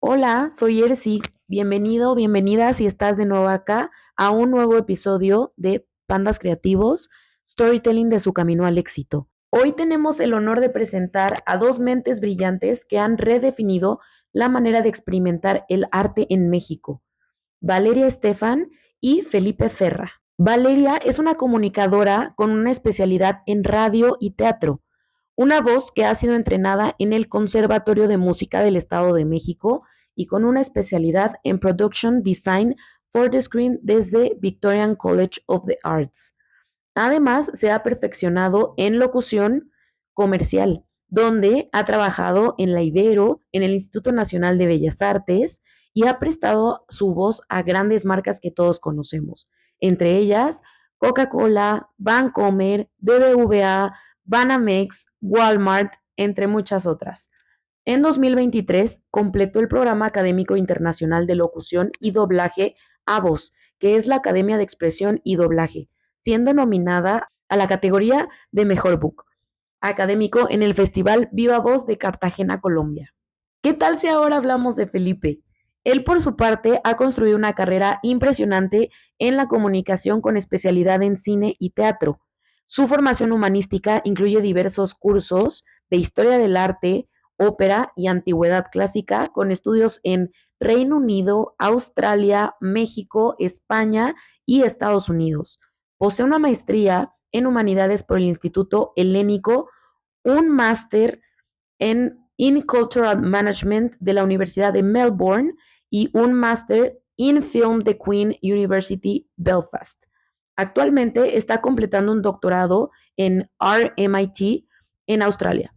Hola, soy Ersi. Bienvenido, bienvenida si estás de nuevo acá a un nuevo episodio de Pandas Creativos, Storytelling de su camino al éxito. Hoy tenemos el honor de presentar a dos mentes brillantes que han redefinido la manera de experimentar el arte en México, Valeria Estefan y Felipe Ferra. Valeria es una comunicadora con una especialidad en radio y teatro, una voz que ha sido entrenada en el Conservatorio de Música del Estado de México y con una especialidad en Production Design for the Screen desde Victorian College of the Arts. Además, se ha perfeccionado en locución comercial, donde ha trabajado en la Ibero, en el Instituto Nacional de Bellas Artes y ha prestado su voz a grandes marcas que todos conocemos, entre ellas Coca-Cola, Vancomer, BBVA, Banamex, Walmart, entre muchas otras. En 2023 completó el Programa Académico Internacional de Locución y Doblaje AVOS, que es la Academia de Expresión y Doblaje, siendo nominada a la categoría de Mejor Book académico en el Festival Viva Voz de Cartagena, Colombia. ¿Qué tal si ahora hablamos de Felipe? Él, por su parte, ha construido una carrera impresionante en la comunicación con especialidad en cine y teatro. Su formación humanística incluye diversos cursos de historia del arte, ópera y antigüedad clásica, con estudios en Reino Unido, Australia, México, España y Estados Unidos. Posee una maestría en humanidades por el Instituto Helénico, un máster in Cultural Management de la Universidad de Melbourne y un máster in Film de Queen University Belfast. Actualmente está completando un doctorado en RMIT en Australia.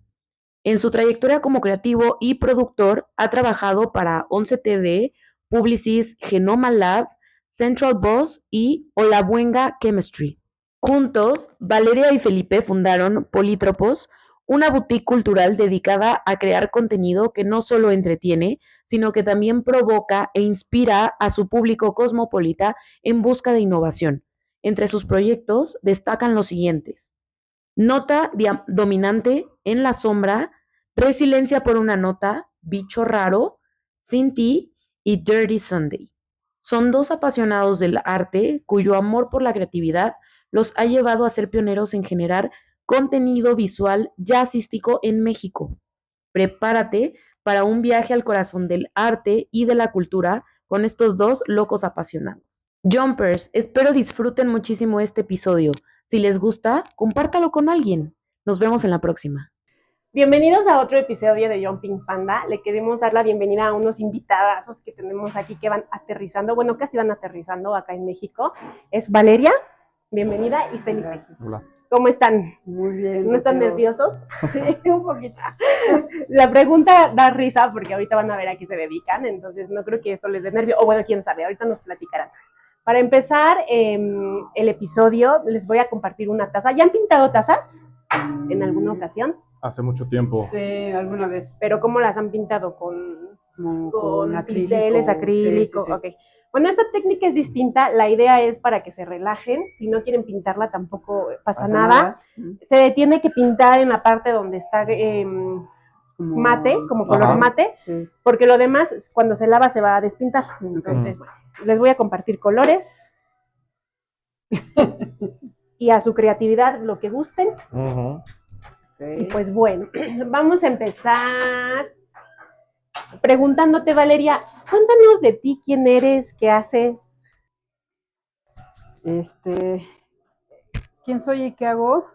En su trayectoria como creativo y productor, ha trabajado para 11 TV, Publicis, Genoma Lab, Central Boss y Olabuenga Chemistry. Juntos, Valeria y Felipe fundaron Polítropos, una boutique cultural dedicada a crear contenido que no solo entretiene, sino que también provoca e inspira a su público cosmopolita en busca de innovación. Entre sus proyectos destacan los siguientes: Nota dominante en la sombra, Resiliencia por una nota, Bicho raro, Sin ti y Dirty Sunday. Son dos apasionados del arte cuyo amor por la creatividad los ha llevado a ser pioneros en generar contenido visual jazzístico en México. Prepárate para un viaje al corazón del arte y de la cultura con estos dos locos apasionados. Jumpers, espero disfruten muchísimo este episodio. Si les gusta, compártalo con alguien. Nos vemos en la próxima. Bienvenidos a otro episodio de Jumping Panda. Le queremos dar la bienvenida a unos invitadazos que tenemos aquí que van aterrizando, bueno, casi van aterrizando acá en México. Es Valeria, bienvenida, y Felipe. Gracias. Hola. ¿Cómo están? Muy bien. ¿No están nerviosos? Sí, un poquito. La pregunta da risa porque ahorita van a ver a qué se dedican, entonces no creo que esto les dé nervio, o bueno, quién sabe, ahorita nos platicarán. Para empezar el episodio, les voy a compartir una taza. ¿Ya han pintado tazas en alguna ocasión? Hace mucho tiempo. Sí, alguna vez. ¿Pero cómo las han pintado? Con pinceles, acrílico. Sí, sí, sí. Ok. Bueno, esta técnica es distinta. La idea es para que se relajen. Si no quieren pintarla, tampoco pasa nada. Se tiene que pintar en la parte donde está mate, como color mate, sí. Porque lo demás, cuando se lava, se va a despintar. Entonces, bueno, les voy a compartir colores. Y a su creatividad, lo que gusten. Okay. Y pues bueno, vamos a empezar preguntándote, Valeria, cuéntanos de ti, quién eres, qué haces. ¿Quién soy y qué hago?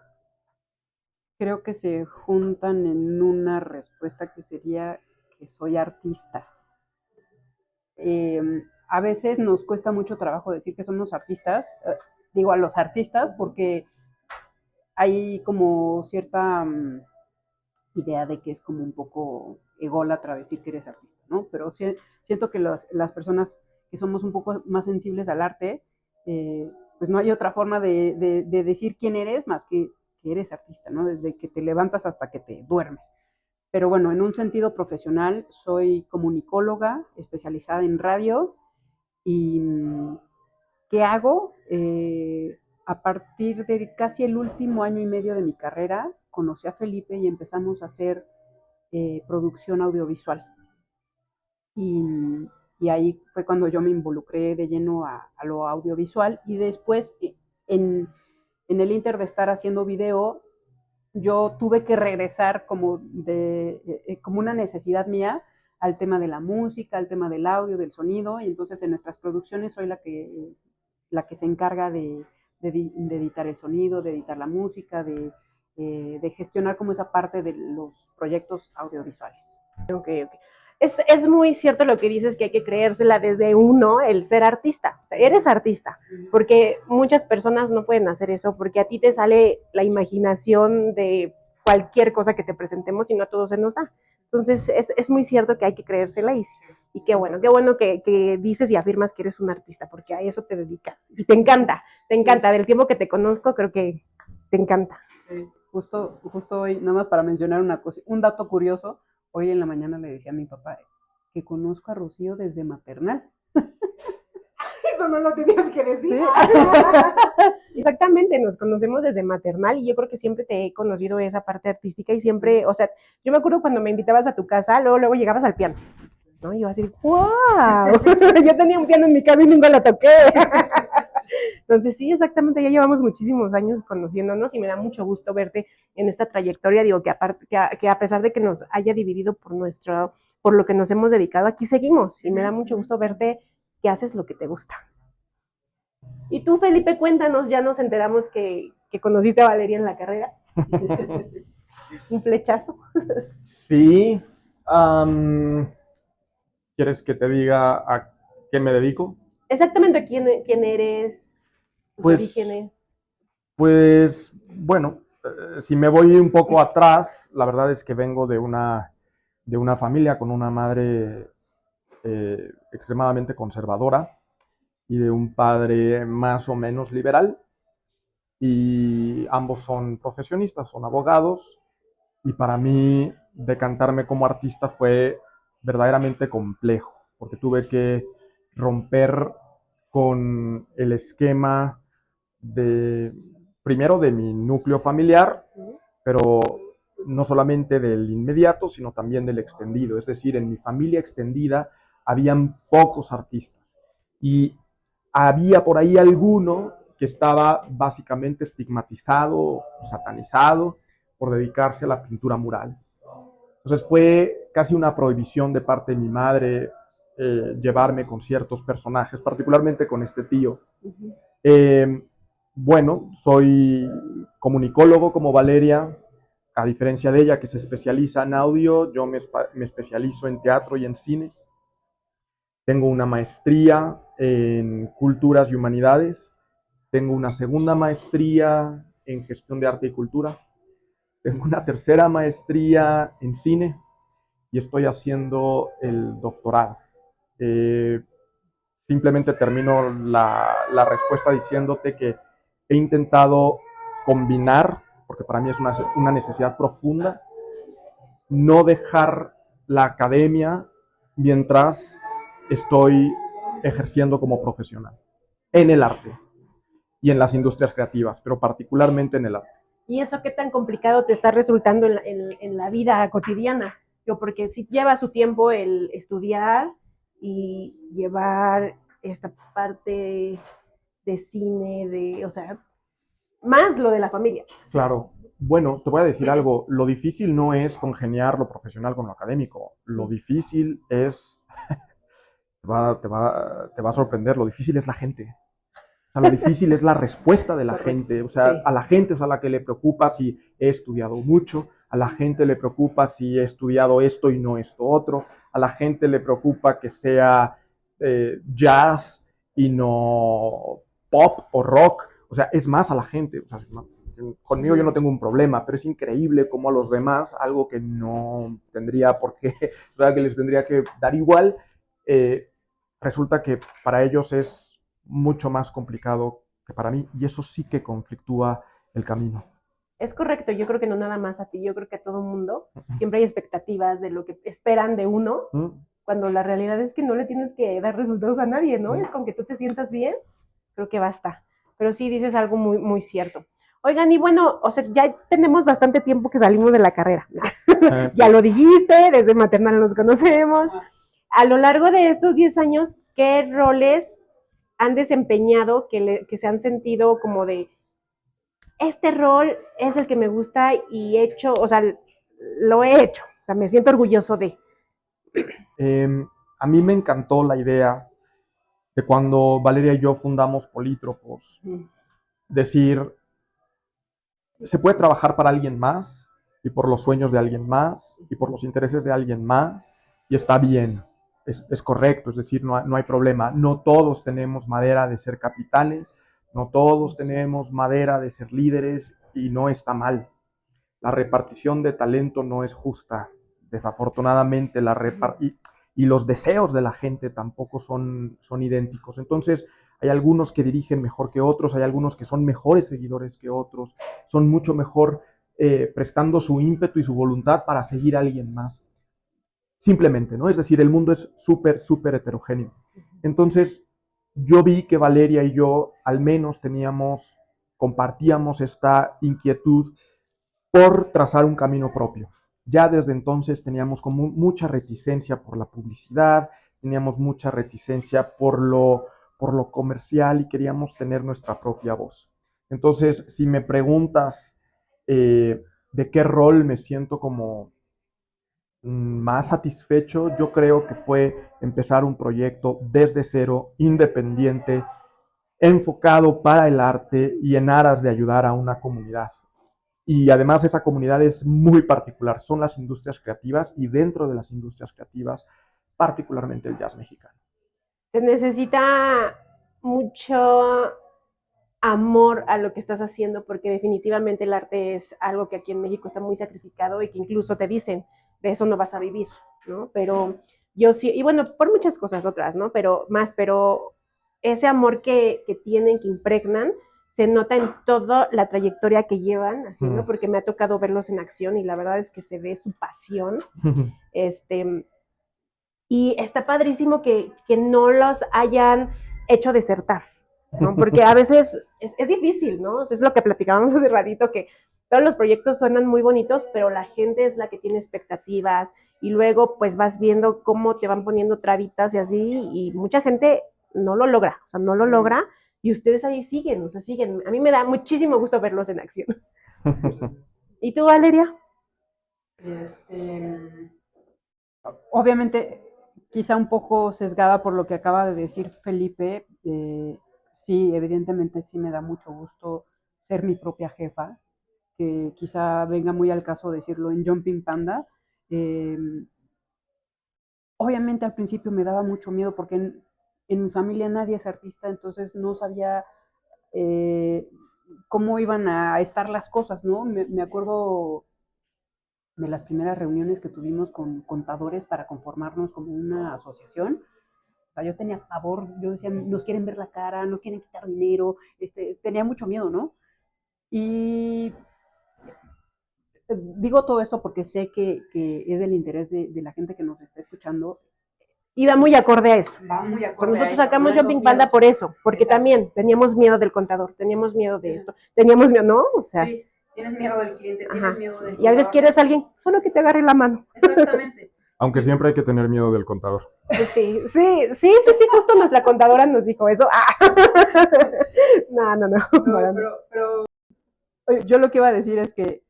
Creo que se juntan en una respuesta que sería que soy artista. A veces nos cuesta mucho trabajo decir que somos artistas, digo a los artistas, porque hay como cierta idea de que es como un poco ególatra decir que eres artista, ¿no? Pero siento que las personas que somos un poco más sensibles al arte, pues no hay otra forma de decir quién eres más que eres artista, ¿no? Desde que te levantas hasta que te duermes. Pero bueno, en un sentido profesional, soy comunicóloga especializada en radio. ¿Y qué hago? A partir de casi el último año y medio de mi carrera, conocí a Felipe y empezamos a hacer producción audiovisual. y ahí fue cuando yo me involucré de lleno a lo audiovisual, y después en, en el inter de estar haciendo video, yo tuve que regresar como como una necesidad mía al tema de la música, al tema del audio, del sonido, y entonces en nuestras producciones soy la que se encarga de editar el sonido, de editar la música, de gestionar como esa parte de los proyectos audiovisuales. Okay. Es muy cierto lo que dices, que hay que creérsela desde uno, el ser artista. O sea, eres artista, porque muchas personas no pueden hacer eso, porque a ti te sale la imaginación de cualquier cosa que te presentemos y no a todos se nos da. Entonces, es muy cierto que hay que creérsela y qué bueno que dices y afirmas que eres un artista, porque a eso te dedicas. Y te encanta. Del tiempo que te conozco, creo que te encanta. Sí. Justo hoy, nada más para mencionar una cosa, un dato curioso, hoy en la mañana le decía a mi papá que conozco a Rocío desde maternal. Eso no lo tenías que decir. ¿Sí? Exactamente, nos conocemos desde maternal y yo creo que siempre te he conocido esa parte artística y siempre, o sea, yo me acuerdo cuando me invitabas a tu casa, luego llegabas al piano, ¿no? Y yo así, ¡wow! Yo tenía un piano en mi casa y nunca lo toqué. Entonces, sí, exactamente, ya llevamos muchísimos años conociéndonos y me da mucho gusto verte en esta trayectoria. Digo, que a pesar de que nos haya dividido por lo que nos hemos dedicado, aquí seguimos y me da mucho gusto verte que haces lo que te gusta. Y tú, Felipe, cuéntanos, ya nos enteramos que conociste a Valeria en la carrera. Un flechazo. Sí. ¿Quieres que te diga a qué me dedico? Exactamente, ¿quién eres? ¿Tus orígenes? Pues, bueno, si me voy un poco atrás, la verdad es que vengo de una familia con una madre extremadamente conservadora y de un padre más o menos liberal, y ambos son profesionistas, son abogados, y para mí decantarme como artista fue verdaderamente complejo, porque tuve que romper con el esquema primero de mi núcleo familiar, pero no solamente del inmediato, sino también del extendido. Es decir, en mi familia extendida habían pocos artistas y había por ahí alguno que estaba básicamente estigmatizado, satanizado por dedicarse a la pintura mural. Entonces fue casi una prohibición de parte de mi madre llevarme con ciertos personajes, particularmente con este tío. Bueno, soy comunicólogo como Valeria, a diferencia de ella que se especializa en audio, yo me especializo en teatro y en cine. Tengo una maestría en culturas y humanidades, tengo una segunda maestría en gestión de arte y cultura, tengo una tercera maestría en cine y estoy haciendo el doctorado. Simplemente termino la respuesta diciéndote que he intentado combinar, porque para mí es una necesidad profunda, no dejar la academia mientras estoy ejerciendo como profesional en el arte y en las industrias creativas, pero particularmente en el arte. ¿Y eso qué tan complicado te está resultando en la vida cotidiana? Porque sí lleva su tiempo el estudiar y llevar esta parte de cine, o sea, más lo de la familia. Claro. Bueno, te voy a decir algo. Lo difícil no es congeniar lo profesional con lo académico. Lo difícil es, te va a sorprender, lo difícil es la gente. O sea, lo difícil es la respuesta de la gente. O sea, sí. A la gente es a la que le preocupa si he estudiado mucho, a la gente le preocupa si he estudiado esto y no esto otro, a la gente le preocupa que sea jazz y no pop o rock. O sea, es más a la gente. O sea, conmigo yo no tengo un problema, pero es increíble cómo a los demás, algo que no tendría por qué, ¿verdad? Que les tendría que dar igual, resulta que para ellos es mucho más complicado que para mí, y eso sí que conflictúa el camino. Es correcto, yo creo que no nada más a ti, yo creo que a todo mundo siempre hay expectativas de lo que esperan de uno, cuando la realidad es que no le tienes que dar resultados a nadie, ¿no? Es con que tú te sientas bien, creo que basta. Pero sí dices algo muy, muy cierto. Oigan, y bueno, o sea, ya tenemos bastante tiempo que salimos de la carrera. Ya lo dijiste, desde maternal nos conocemos. a lo largo de estos 10 años, ¿qué roles han desempeñado que se han sentido como de, este rol es el que me gusta y he hecho, o sea, lo he hecho, o sea, me siento orgulloso de? A mí me encantó la idea de cuando Valeria y yo fundamos Polítropos, decir, se puede trabajar para alguien más y por los sueños de alguien más y por los intereses de alguien más y está bien, es correcto, es decir, no hay problema. No todos tenemos madera de ser capitanes, no todos tenemos madera de ser líderes y no está mal. La repartición de talento no es justa. Desafortunadamente, y los deseos de la gente tampoco son idénticos. Entonces, hay algunos que dirigen mejor que otros, hay algunos que son mejores seguidores que otros, son mucho mejor prestando su ímpetu y su voluntad para seguir a alguien más. Simplemente, ¿no? Es decir, el mundo es súper, súper heterogéneo. Entonces, yo vi que Valeria y yo al menos compartíamos esta inquietud por trazar un camino propio. Ya desde entonces teníamos como mucha reticencia por la publicidad, teníamos mucha reticencia por lo comercial y queríamos tener nuestra propia voz. Entonces, si me preguntas de qué rol me siento como más satisfecho, yo creo que fue empezar un proyecto desde cero, independiente, enfocado para el arte y en aras de ayudar a una comunidad. Y además esa comunidad es muy particular, son las industrias creativas y dentro de las industrias creativas, particularmente el jazz mexicano. Se necesita mucho amor a lo que estás haciendo, porque definitivamente el arte es algo que aquí en México está muy sacrificado y que incluso te dicen, de eso no vas a vivir, ¿no? Pero yo sí, y bueno, por muchas cosas otras, ¿no? Pero ese amor que tienen, que impregnan, se nota en toda la trayectoria que llevan haciendo, porque me ha tocado verlos en acción y la verdad es que se ve su pasión. Y está padrísimo que no los hayan hecho desertar, ¿no? Porque a veces es difícil, ¿no? Es lo que platicábamos hace ratito, que todos los proyectos suenan muy bonitos, pero la gente es la que tiene expectativas y luego pues vas viendo cómo te van poniendo trabitas y así, y mucha gente no lo logra, o sea, no lo logra, y ustedes ahí siguen, o sea, siguen. A mí me da muchísimo gusto verlos en acción. ¿Y tú, Valeria? Obviamente, quizá un poco sesgada por lo que acaba de decir Felipe, sí, evidentemente sí me da mucho gusto ser mi propia jefa, que quizá venga muy al caso decirlo en Jumping Panda. Obviamente al principio me daba mucho miedo porque en mi familia nadie es artista, entonces no sabía cómo iban a estar las cosas, ¿no? Me acuerdo de las primeras reuniones que tuvimos con contadores para conformarnos como una asociación. O sea, yo tenía pavor, yo decía, nos quieren ver la cara, nos quieren quitar dinero, tenía mucho miedo, ¿no? Y digo todo esto porque sé que es del interés de la gente que nos está escuchando. Iba muy acorde a eso. Va muy acorde Nosotros a eso, sacamos ¿no? Jumping Panda por eso, porque Exacto. también teníamos miedo del contador, teníamos miedo de esto, teníamos miedo, ¿no? O sea, Sí, tienes miedo del cliente, ajá, tienes miedo sí. del Y a veces contador. quieres a alguien solo que te agarre la mano. Exactamente. Aunque siempre hay que tener miedo del contador. Sí, justo nuestra contadora nos dijo eso. No. Pero yo lo que iba a decir es que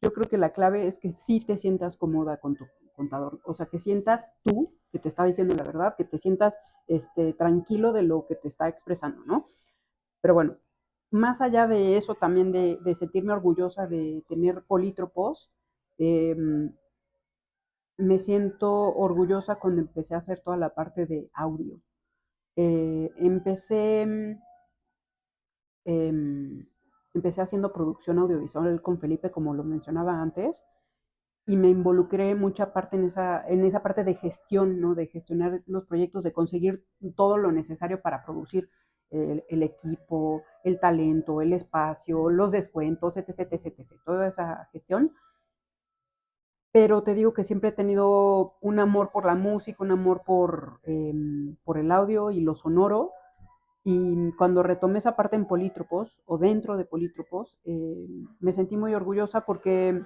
yo creo que la clave es que sí te sientas cómoda con tu contador, o sea, que sientas tú que te está diciendo la verdad, que te sientas tranquilo de lo que te está expresando, ¿no? Pero bueno, más allá de eso, también de sentirme orgullosa de tener polítropos, me siento orgullosa cuando empecé a hacer toda la parte de audio. Empecé haciendo producción audiovisual con Felipe, como lo mencionaba antes, y me involucré mucha parte en esa parte de gestión, ¿no? De gestionar los proyectos, de conseguir todo lo necesario para producir el equipo, el talento, el espacio, los descuentos, etc. Toda esa gestión. Pero te digo que siempre he tenido un amor por la música, un amor por el audio y lo sonoro. Y cuando retomé esa parte en Polítropos, o dentro de Polítropos, me sentí muy orgullosa porque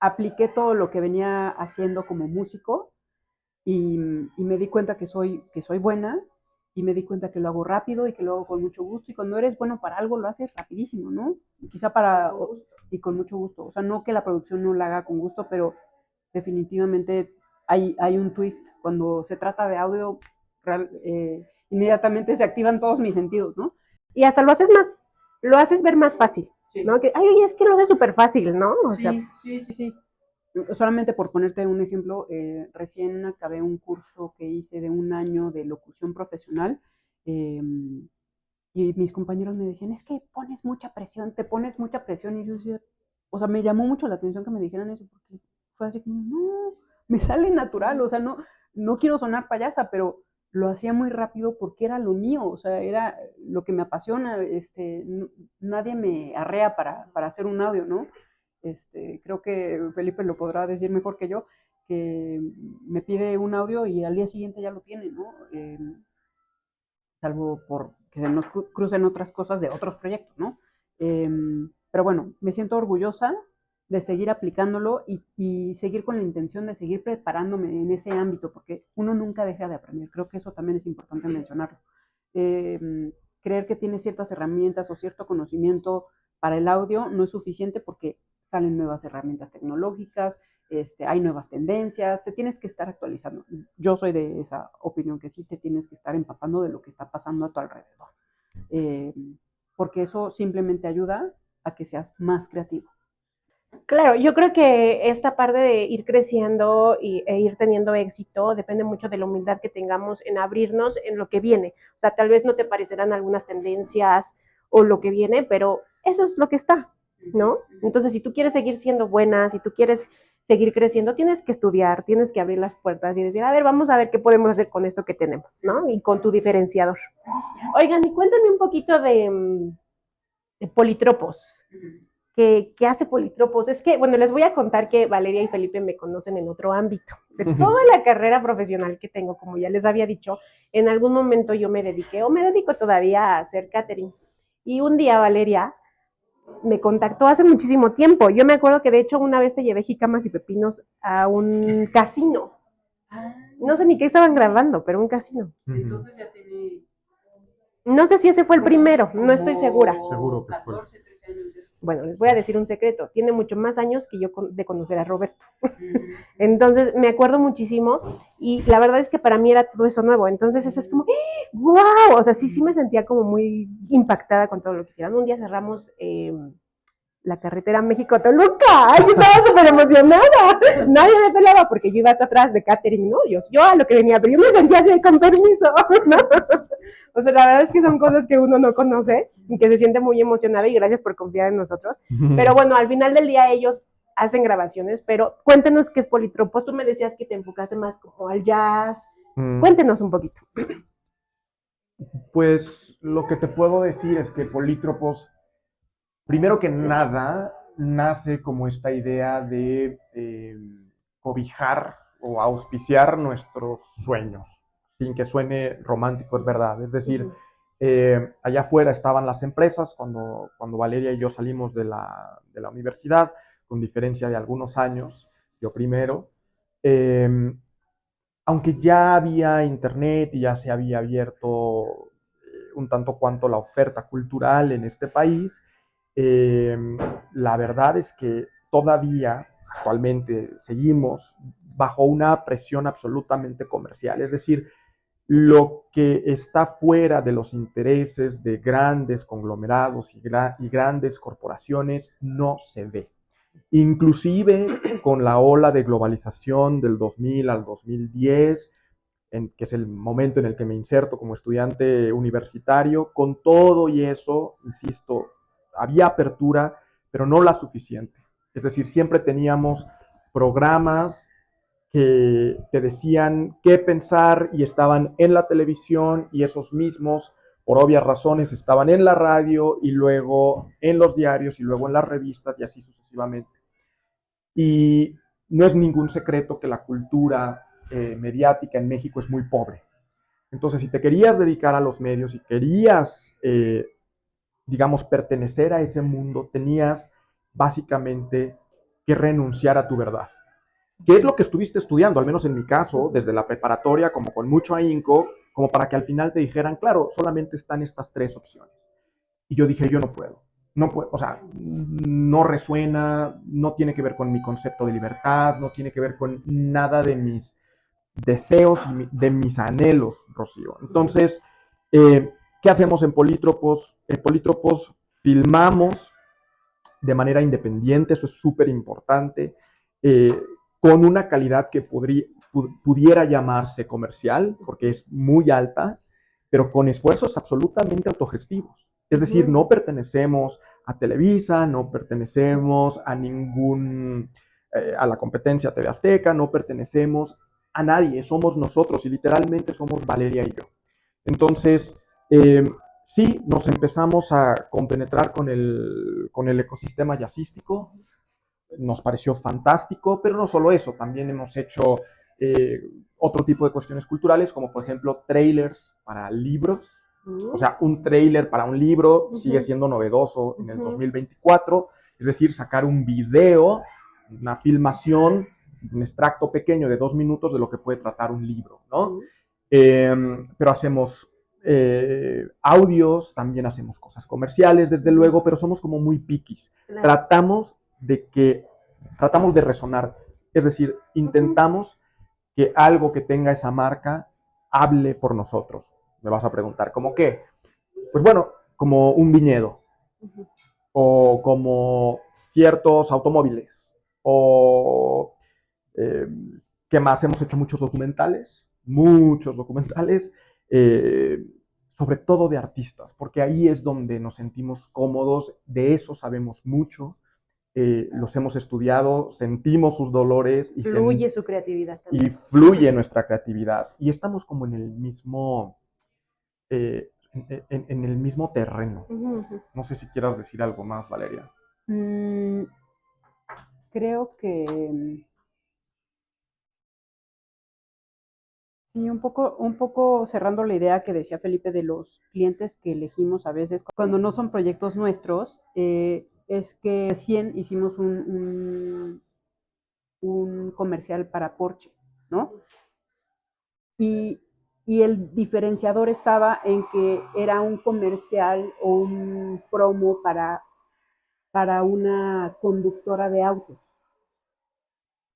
apliqué todo lo que venía haciendo como músico y me di cuenta que soy buena, y me di cuenta que lo hago rápido y que lo hago con mucho gusto, y cuando eres bueno para algo lo haces rapidísimo, ¿no? Y quizá y con mucho gusto, o sea, no que la producción no la haga con gusto, pero definitivamente hay un twist. Cuando se trata de audio, inmediatamente se activan todos mis sentidos, ¿no? Y hasta lo haces ver más fácil, sí. ¿No? Que, ay, oye, es que lo haces súper fácil, ¿no? O sea, sí. Solamente por ponerte un ejemplo, recién acabé un curso que hice de 1 año de locución profesional, y mis compañeros me decían, es que te pones mucha presión, y yo decía, o sea, me llamó mucho la atención que me dijeran eso, porque fue así como, no, me sale natural, o sea, no quiero sonar payasa, pero lo hacía muy rápido porque era lo mío, o sea, era lo que me apasiona, nadie me arrea para hacer un audio, ¿no? Creo que Felipe lo podrá decir mejor que yo, que me pide un audio y al día siguiente ya lo tiene, ¿no? Salvo por que se nos crucen otras cosas de otros proyectos, ¿no? Pero bueno, me siento orgullosa de seguir aplicándolo y seguir con la intención de seguir preparándome en ese ámbito, porque uno nunca deja de aprender. Creo que eso también es importante mencionarlo. Creer que tienes ciertas herramientas o cierto conocimiento para el audio no es suficiente, porque salen nuevas herramientas tecnológicas, hay nuevas tendencias, te tienes que estar actualizando. Yo soy de esa opinión, que sí te tienes que estar empapando de lo que está pasando a tu alrededor, porque eso simplemente ayuda a que seas más creativo. Claro, yo creo que esta parte de ir creciendo e ir teniendo éxito depende mucho de la humildad que tengamos en abrirnos en lo que viene. O sea, tal vez no te parecerán algunas tendencias o lo que viene, pero eso es lo que está, ¿no? Entonces, si tú quieres seguir siendo buena, si tú quieres seguir creciendo, tienes que estudiar, tienes que abrir las puertas y decir, a ver, vamos a ver qué podemos hacer con esto que tenemos, ¿no? Y con tu diferenciador. Oigan, y cuéntame un poquito de Politropos. ¿Qué hace Politropos? Es que, bueno, les voy a contar que Valeria y Felipe me conocen en otro ámbito. De toda la carrera profesional que tengo, como ya les había dicho, en algún momento yo me dediqué, o me dedico todavía, a hacer catering. Y un día Valeria me contactó hace muchísimo tiempo. Yo me acuerdo que de hecho una vez te llevé jicamas y pepinos a un casino. No sé ni qué estaban grabando, pero un casino. Entonces ya tiene... No sé si ese fue el primero, no estoy segura. Seguro que fue. 14, 13 años. Bueno, les voy a decir un secreto, tiene mucho más años que yo de conocer a Roberto. Entonces, me acuerdo muchísimo, y la verdad es que para mí era todo eso nuevo. Entonces, eso es como, ¡wow! O sea, sí me sentía como muy impactada con todo lo que hicieron. Un día cerramos la carretera México-Toluca. ¡Ay, yo estaba súper emocionada! Nadie me pelaba porque yo iba hasta atrás de catering, ¿no? Yo a lo que venía, pero yo me sentía así, con permiso, ¿no? O sea, la verdad es que son cosas que uno no conoce y que se siente muy emocionada, y gracias por confiar en nosotros. Pero bueno, al final del día ellos hacen grabaciones, pero cuéntenos qué es Politropos. Tú me decías que te enfocaste más como al jazz. Cuéntenos un poquito. Pues lo que te puedo decir es que Politropos, primero que nada, nace como esta idea de cobijar o auspiciar nuestros sueños, sin que suene romántico, es verdad. Es decir, allá afuera estaban las empresas cuando Valeria y yo salimos de la universidad, con diferencia de algunos años, yo primero. Aunque ya había internet y ya se había abierto un tanto cuanto la oferta cultural en este país, la verdad es que todavía, actualmente, seguimos bajo una presión absolutamente comercial. Es decir, lo que está fuera de los intereses de grandes conglomerados y grandes corporaciones no se ve. Inclusive con la ola de globalización del 2000 al 2010, que es el momento en el que me inserto como estudiante universitario, con todo y eso, insisto, había apertura, pero no la suficiente. Es decir, siempre teníamos programas que te decían qué pensar y estaban en la televisión, y esos mismos, por obvias razones, estaban en la radio y luego en los diarios y luego en las revistas y así sucesivamente. Y no es ningún secreto que la cultura mediática en México es muy pobre. Entonces, si te querías dedicar a los medios y querías, digamos, pertenecer a ese mundo, tenías básicamente que renunciar a tu verdad. ¿Qué es lo que estuviste estudiando? Al menos en mi caso, desde la preparatoria, como con mucho ahínco, como para que al final te dijeran, claro, solamente están estas 3 opciones. Y yo dije, yo no puedo. No puedo, o sea, no resuena, no tiene que ver con mi concepto de libertad, no tiene que ver con nada de mis deseos y de mis anhelos, Rocío. Entonces, ¿qué hacemos en Polítropos? En Polítropos filmamos de manera independiente, eso es súper importante, con una calidad que pudiera llamarse comercial, porque es muy alta, pero con esfuerzos absolutamente autogestivos. Es decir, no pertenecemos a Televisa, no pertenecemos a a la competencia TV Azteca, no pertenecemos a nadie, somos nosotros y literalmente somos Valeria y yo. Entonces, sí, nos empezamos a compenetrar con el ecosistema jazzístico, nos pareció fantástico, pero no solo eso, también hemos hecho otro tipo de cuestiones culturales, como por ejemplo trailers para libros. O sea, un trailer para un libro sigue siendo novedoso en el 2024, es decir, sacar un video, una filmación, un extracto pequeño de 2 minutos de lo que puede tratar un libro, ¿no? Pero hacemos audios, también hacemos cosas comerciales, desde luego, pero somos como muy piquis. Tratamos de resonar, es decir, intentamos que algo que tenga esa marca hable por nosotros. Me vas a preguntar, ¿cómo qué? Pues bueno, como un viñedo, o como ciertos automóviles, o ¿qué más? Hemos hecho muchos documentales, eh, sobre todo de artistas, porque ahí es donde nos sentimos cómodos, de eso sabemos mucho, los hemos estudiado, sentimos sus dolores y Fluye su creatividad también. Y fluye nuestra creatividad. Y estamos como en el mismo, en el mismo terreno. No sé si quieras decir algo más, Valeria. Creo que sí, un poco cerrando la idea que decía Felipe de los clientes que elegimos a veces cuando no son proyectos nuestros, es que recién hicimos un comercial para Porsche, ¿no? Y, y el diferenciador estaba en que era un comercial o un promo para una conductora de autos.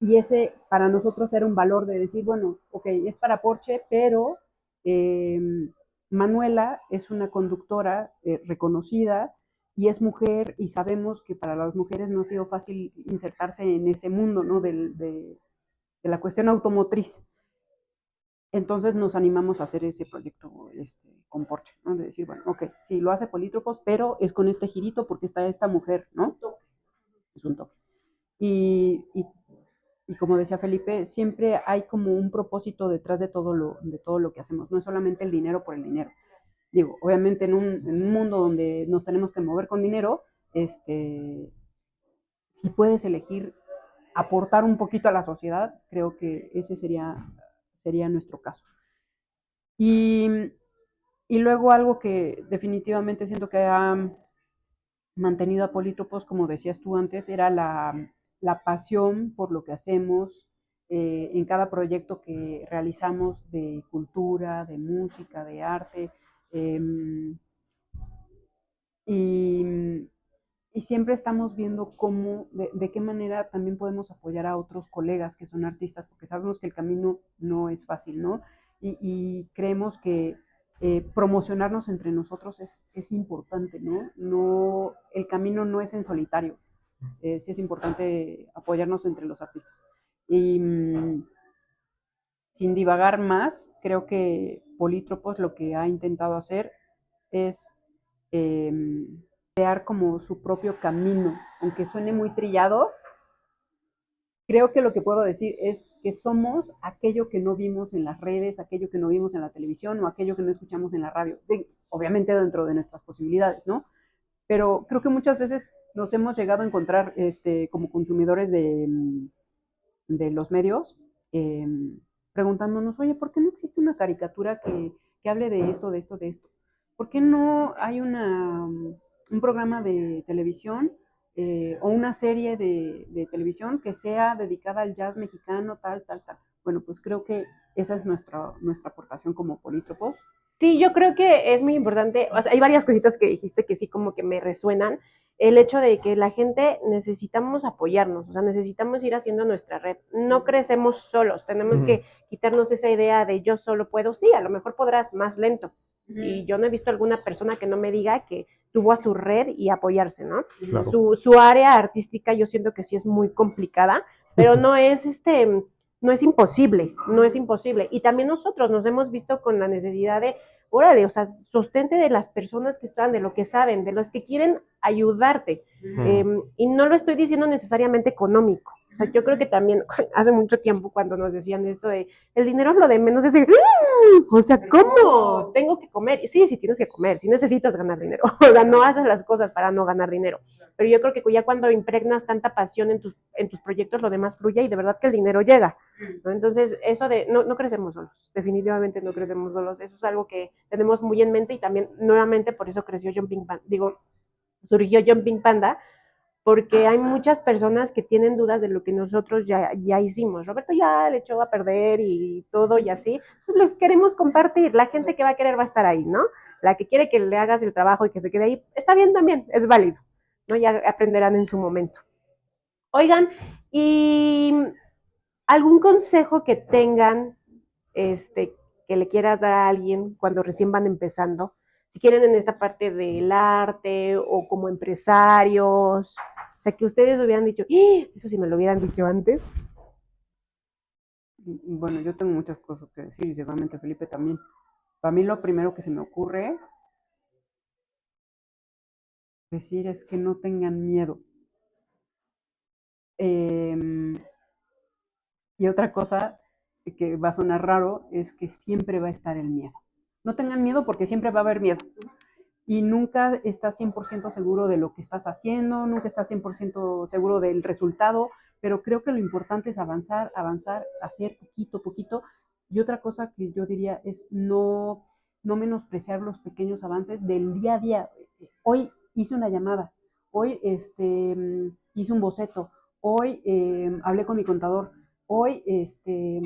Y ese para nosotros era un valor de decir, bueno, ok, es para Porsche, pero Manuela es una conductora reconocida y es mujer y sabemos que para las mujeres no ha sido fácil insertarse en ese mundo, ¿no? De la cuestión automotriz. Entonces nos animamos a hacer ese proyecto con Porsche, ¿no? De decir, bueno, ok, sí, lo hace Polítropos, pero es con este girito porque está esta mujer, ¿no? Es un toque. Y como decía Felipe, siempre hay como un propósito detrás de todo lo que hacemos. No es solamente el dinero por el dinero. Digo, obviamente en un mundo donde nos tenemos que mover con dinero, si puedes elegir aportar un poquito a la sociedad, creo que ese sería nuestro caso. Y, y luego algo que definitivamente siento que ha mantenido a Polítropos, como decías tú antes, era la pasión por lo que hacemos en cada proyecto que realizamos de cultura, de música, de arte. Y, y siempre estamos viendo de qué manera también podemos apoyar a otros colegas que son artistas, porque sabemos que el camino no es fácil, ¿no? Y creemos que promocionarnos entre nosotros es importante, ¿no? No, el camino no es en solitario, sí es importante apoyarnos entre los artistas. Y sin divagar más, creo que Polítropos lo que ha intentado hacer es crear como su propio camino, aunque suene muy trillado. Creo que lo que puedo decir es que somos aquello que no vimos en las redes, aquello que no vimos en la televisión o aquello que no escuchamos en la radio, obviamente dentro de nuestras posibilidades, ¿no? Pero creo que muchas veces nos hemos llegado a encontrar como consumidores de los medios preguntándonos, oye, ¿por qué no existe una caricatura que hable de esto, de esto, de esto? ¿Por qué no hay un programa de televisión o una serie de televisión que sea dedicada al jazz mexicano, tal. Bueno, pues creo que esa es nuestra aportación como polítropos. Sí, yo creo que es muy importante, o sea, hay varias cositas que dijiste que sí como que me resuenan, el hecho de que la gente necesitamos apoyarnos, o sea, necesitamos ir haciendo nuestra red, no crecemos solos, tenemos que quitarnos esa idea de yo solo puedo, sí, a lo mejor podrás más lento, y yo no he visto alguna persona que no me diga que tuvo a su red y apoyarse, ¿no? Claro. Su área artística yo siento que sí es muy complicada, pero no es no es imposible, no es imposible. Y también nosotros nos hemos visto con la necesidad de, órale, o sea, sostente de las personas que están, de lo que saben, de los que quieren ayudarte. Y no lo estoy diciendo necesariamente económico. O sea, yo creo que también hace mucho tiempo cuando nos decían esto de el dinero es lo de menos, es de, o sea, ¿cómo? Tengo que comer. Sí, sí tienes que comer, sí necesitas ganar dinero. O sea, no haces las cosas para no ganar dinero. Pero yo creo que ya cuando impregnas tanta pasión en tus proyectos, lo demás fluye y de verdad que el dinero llega, ¿no? Entonces, eso de, no crecemos solos, definitivamente no crecemos solos. Eso es algo que tenemos muy en mente y también, nuevamente, por eso creció Jumping Panda, surgió Jumping Panda, porque hay muchas personas que tienen dudas de lo que nosotros ya hicimos. Roberto ya le echó a perder y todo y así. Pues les queremos compartir. La gente que va a querer va a estar ahí, ¿no? La que quiere que le hagas el trabajo y que se quede ahí, está bien también, es válido, ¿no? Ya aprenderán en su momento. Oigan, ¿y algún consejo que tengan, que le quieras dar a alguien cuando recién van empezando? Si quieren en esta parte del arte o como empresarios, o sea, que ustedes hubieran dicho, ¡ah! Eso sí me lo hubieran dicho antes. Bueno, yo tengo muchas cosas que decir y seguramente Felipe también. Para mí lo primero que se me ocurre decir es que no tengan miedo. Y otra cosa que va a sonar raro es que siempre va a estar el miedo. No tengan miedo porque siempre va a haber miedo. Y nunca estás 100% seguro de lo que estás haciendo, nunca estás 100% seguro del resultado, pero creo que lo importante es avanzar, hacer poquito. Y otra cosa que yo diría es no menospreciar los pequeños avances del día a día. Hoy hice una llamada, hoy hice un boceto, hoy hablé con mi contador, hoy hice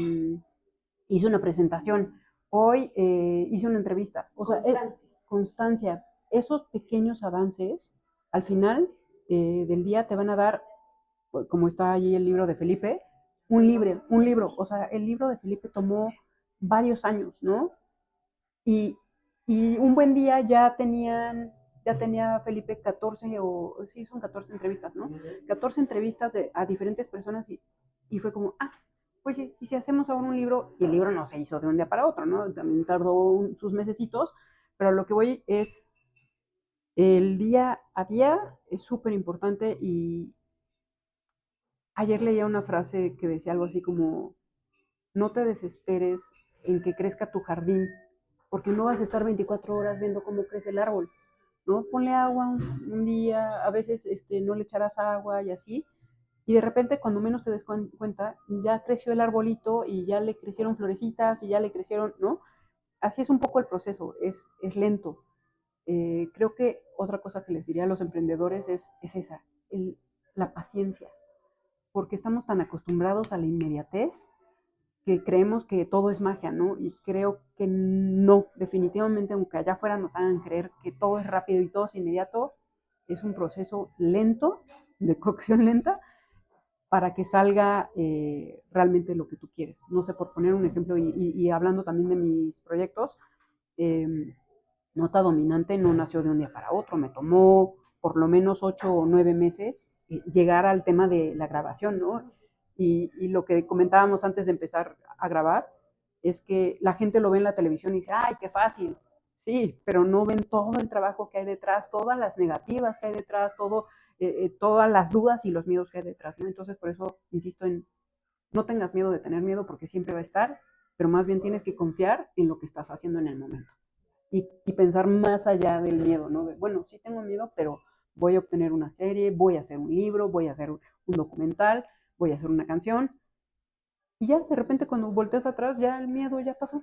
una presentación, hoy hice una entrevista. O sea, constancia. Esos pequeños avances, al final del día te van a dar, como está allí el libro de Felipe, un libro. O sea, el libro de Felipe tomó varios años, ¿no? Y, y un buen día ya tenía Felipe 14 o sí, son 14 entrevistas, ¿no? 14 entrevistas a diferentes personas y fue como, oye, ¿y si hacemos ahora un libro? Y el libro no se hizo de un día para otro, ¿no? También tardó sus mesecitos, pero lo que voy es, el día a día es súper importante y ayer leía una frase que decía algo así como, no te desesperes en que crezca tu jardín, porque no vas a estar 24 horas viendo cómo crece el árbol, ¿no? Ponle agua un día, a veces no le echarás agua y así, y de repente cuando menos te des cuenta, ya creció el arbolito y ya le crecieron florecitas y ya le crecieron, ¿no? Así es un poco el proceso, es lento. Creo que otra cosa que les diría a los emprendedores es esa, la paciencia, porque estamos tan acostumbrados a la inmediatez que creemos que todo es magia, ¿no? Y creo que no, definitivamente, aunque allá afuera nos hagan creer que todo es rápido y todo es inmediato, es un proceso lento, de cocción lenta, para que salga realmente lo que tú quieres. No sé, por poner un ejemplo y hablando también de mis proyectos, eh, Nota Dominante no nació de un día para otro, me tomó por lo menos 8 o 9 meses llegar al tema de la grabación, ¿no? Y lo que comentábamos antes de empezar a grabar es que la gente lo ve en la televisión y dice, ¡ay, qué fácil! Sí, pero no ven todo el trabajo que hay detrás, todas las negativas que hay detrás, todas las dudas y los miedos que hay detrás, ¿no? Entonces, por eso insisto en, no tengas miedo de tener miedo porque siempre va a estar, pero más bien tienes que confiar en lo que estás haciendo en el momento y pensar más allá del miedo, ¿no? De, bueno, sí tengo miedo, pero voy a obtener una serie, voy a hacer un libro, voy a hacer un documental, voy a hacer una canción. Y ya, de repente, cuando volteas atrás, ya el miedo ya pasó.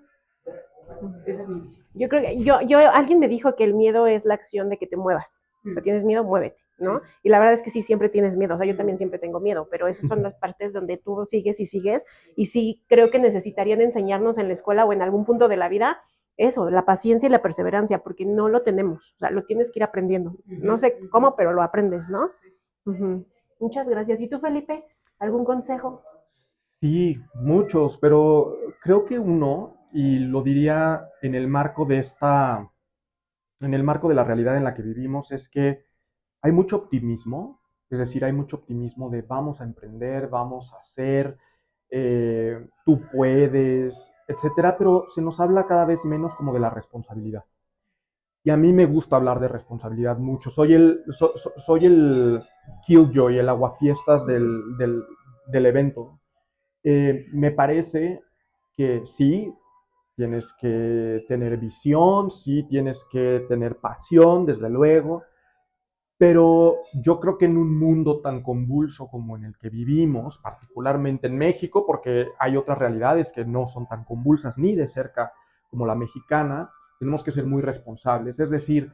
Esa es mi visión. Yo creo que alguien me dijo que el miedo es la acción de que te muevas. Si tienes miedo, muévete. ¿no? Y la verdad es que sí, siempre tienes miedo, o sea, yo también siempre tengo miedo, pero esas son las partes donde tú sigues, y sí creo que necesitarían enseñarnos en la escuela o en algún punto de la vida eso, la paciencia y la perseverancia, porque no lo tenemos, o sea, lo tienes que ir aprendiendo. No sé cómo, pero lo aprendes, ¿no? Uh-huh. Muchas gracias. ¿Y tú, Felipe? ¿Algún consejo? Sí, muchos, pero creo que uno, y lo diría en el marco de la realidad en la que vivimos, es que hay mucho optimismo, es decir, hay mucho optimismo de vamos a emprender, vamos a hacer, tú puedes, etcétera, pero se nos habla cada vez menos como de la responsabilidad. Y a mí me gusta hablar de responsabilidad mucho. Soy el killjoy, el aguafiestas del evento. Me parece que sí, tienes que tener visión, sí, tienes que tener pasión, desde luego, pero yo creo que en un mundo tan convulso como en el que vivimos, particularmente en México, porque hay otras realidades que no son tan convulsas ni de cerca como la mexicana, tenemos que ser muy responsables. Es decir,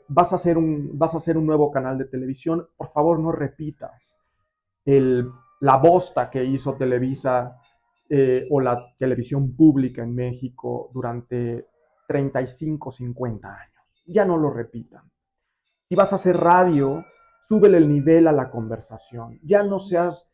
vas a hacer un nuevo canal de televisión, por favor no repitas el, la bosta que hizo Televisa o la televisión pública en México durante 35, 50 años. Ya no lo repitan. Si vas a hacer radio, súbele el nivel a la conversación. Ya no seas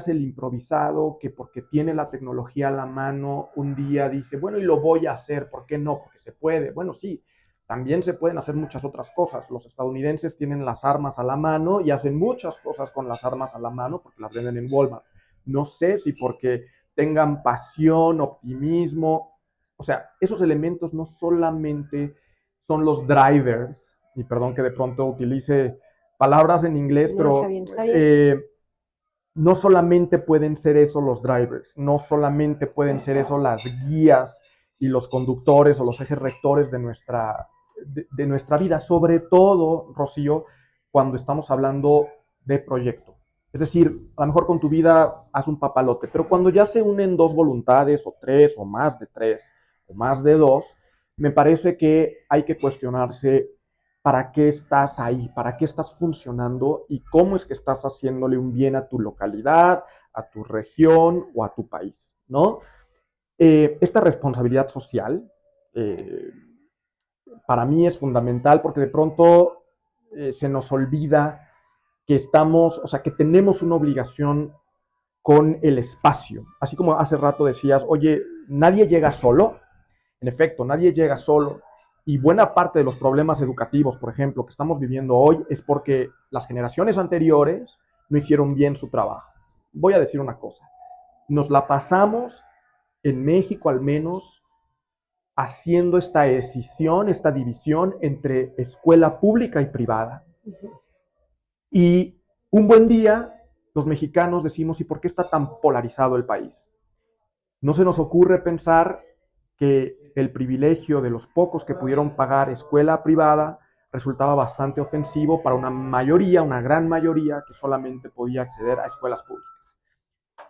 el improvisado que porque tiene la tecnología a la mano un día dice, bueno, y lo voy a hacer, ¿por qué no? Porque se puede. Bueno, sí, también se pueden hacer muchas otras cosas. Los estadounidenses tienen las armas a la mano y hacen muchas cosas con las armas a la mano porque las venden en Walmart. No sé si porque tengan pasión, optimismo, o sea, esos elementos no solamente son los drivers, y perdón que de pronto utilice palabras en inglés, No, está pero bien, está bien. no solamente pueden ser eso los drivers, no solamente pueden ser eso las guías y los conductores o los ejes rectores de nuestra vida, sobre todo, Rocío, cuando estamos hablando de proyecto. Es decir, a lo mejor con tu vida haz un papalote, pero cuando ya se unen dos voluntades, o tres, o más de tres, o más de dos, me parece que hay que cuestionarse para qué estás ahí, para qué estás funcionando y cómo es que estás haciéndole un bien a tu localidad, a tu región o a tu país, ¿no? Esta responsabilidad social eh, para mí es fundamental porque de pronto se nos olvida que estamos, o sea, que tenemos una obligación con el espacio. Así como hace rato decías, oye, nadie llega solo. En efecto, nadie llega solo. Y buena parte de los problemas educativos, por ejemplo, que estamos viviendo hoy, es porque las generaciones anteriores no hicieron bien su trabajo. Voy a decir una cosa. Nos la pasamos, en México al menos, haciendo esta escisión, esta división entre escuela pública y privada. Y un buen día, los mexicanos decimos, ¿y por qué está tan polarizado el país? No se nos ocurre pensar que el privilegio de los pocos que pudieron pagar escuela privada resultaba bastante ofensivo para una mayoría, una gran mayoría, que solamente podía acceder a escuelas públicas.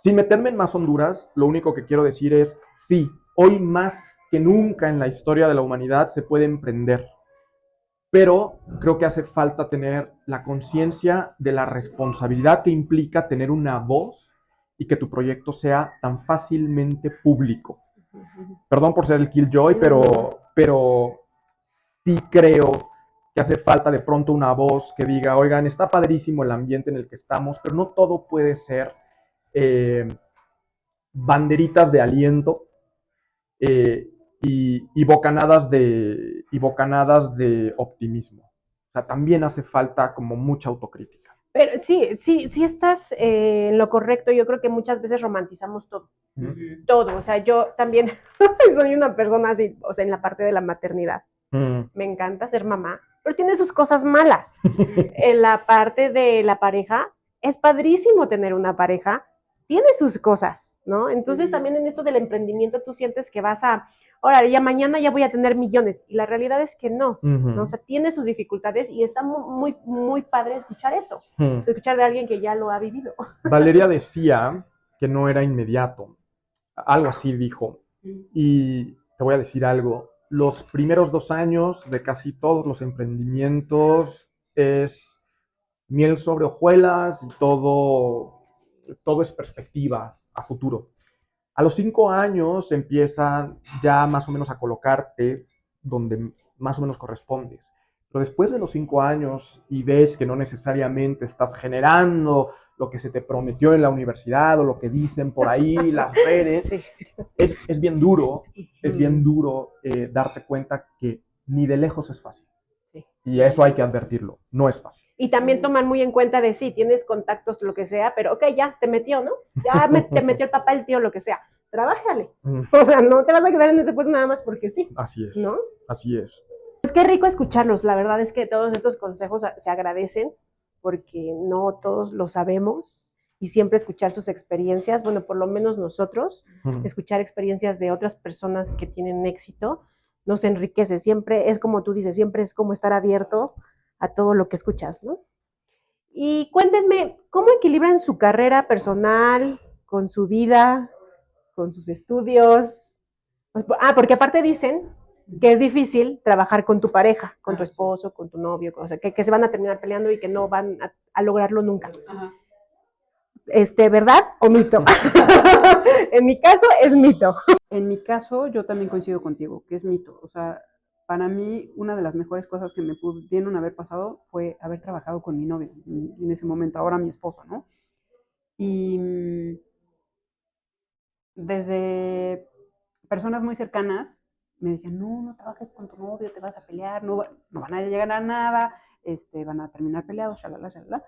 Sin meterme en más Honduras, lo único que quiero decir es, sí, hoy más que nunca en la historia de la humanidad se puede emprender, pero creo que hace falta tener la conciencia de la responsabilidad que implica tener una voz y que tu proyecto sea tan fácilmente público. Perdón por ser el killjoy, pero sí creo que hace falta de pronto una voz que diga, oigan, está padrísimo el ambiente en el que estamos, pero no todo puede ser eh, banderitas de aliento eh, y bocanadas de optimismo. O sea, también hace falta como mucha autocrítica. Pero sí, sí, sí estás en lo correcto. Yo creo que muchas veces romantizamos todo. Todo. O sea, yo también soy una persona así, o sea, en la parte de la maternidad. Me encanta ser mamá, pero tiene sus cosas malas. En la parte de la pareja, es padrísimo tener una pareja, tiene sus cosas, ¿no? Entonces también en esto del emprendimiento tú sientes que vas a, ahora ya mañana ya voy a tener millones, y la realidad es que no, ¿no? O sea, tiene sus dificultades y está muy, muy padre escuchar eso, escuchar de alguien que ya lo ha vivido. Valeria decía que no era inmediato, algo así dijo, y te voy a decir algo, los primeros 2 años de casi todos los emprendimientos es miel sobre hojuelas y todo es perspectiva a futuro. A los 5 años empiezan ya más o menos a colocarte donde más o menos correspondes. Pero después de los 5 años y ves que no necesariamente estás generando lo que se te prometió en la universidad o lo que dicen por ahí las redes, Sí. es bien duro, darte cuenta que ni de lejos es fácil. Sí. Y eso hay que advertirlo, no es fácil. Y también tomar muy en cuenta de sí, tienes contactos, lo que sea, pero ok, ya te metió, ¿no? Ya te metió el papá, el tío, lo que sea. Trabájale. O sea, no te vas a quedar en ese puesto nada más porque sí. Así es. ¿No? Así es. Pues qué rico escucharlos. La verdad es que todos estos consejos se agradecen porque no todos lo sabemos y siempre escuchar sus experiencias, bueno, por lo menos nosotros, escuchar experiencias de otras personas que tienen éxito, nos enriquece. Siempre es como tú dices, siempre es como estar abierto a todo lo que escuchas, ¿no? Y cuéntenme, ¿cómo equilibran su carrera personal con su vida, con sus estudios? Porque aparte dicen que es difícil trabajar con tu pareja, con tu esposo, con tu novio, o sea, que se van a terminar peleando y que no van a lograrlo nunca. Ajá. ¿Verdad o mito? En mi caso es mito. En mi caso, yo también coincido contigo, que es mito. O sea, para mí, una de las mejores cosas que me pudieron haber pasado fue haber trabajado con mi novio en ese momento, ahora mi esposo, ¿no? Y desde personas muy cercanas me decían, no trabajes con tu novio, te vas a pelear, no van a llegar a nada, van a terminar peleados, shalala, shalala.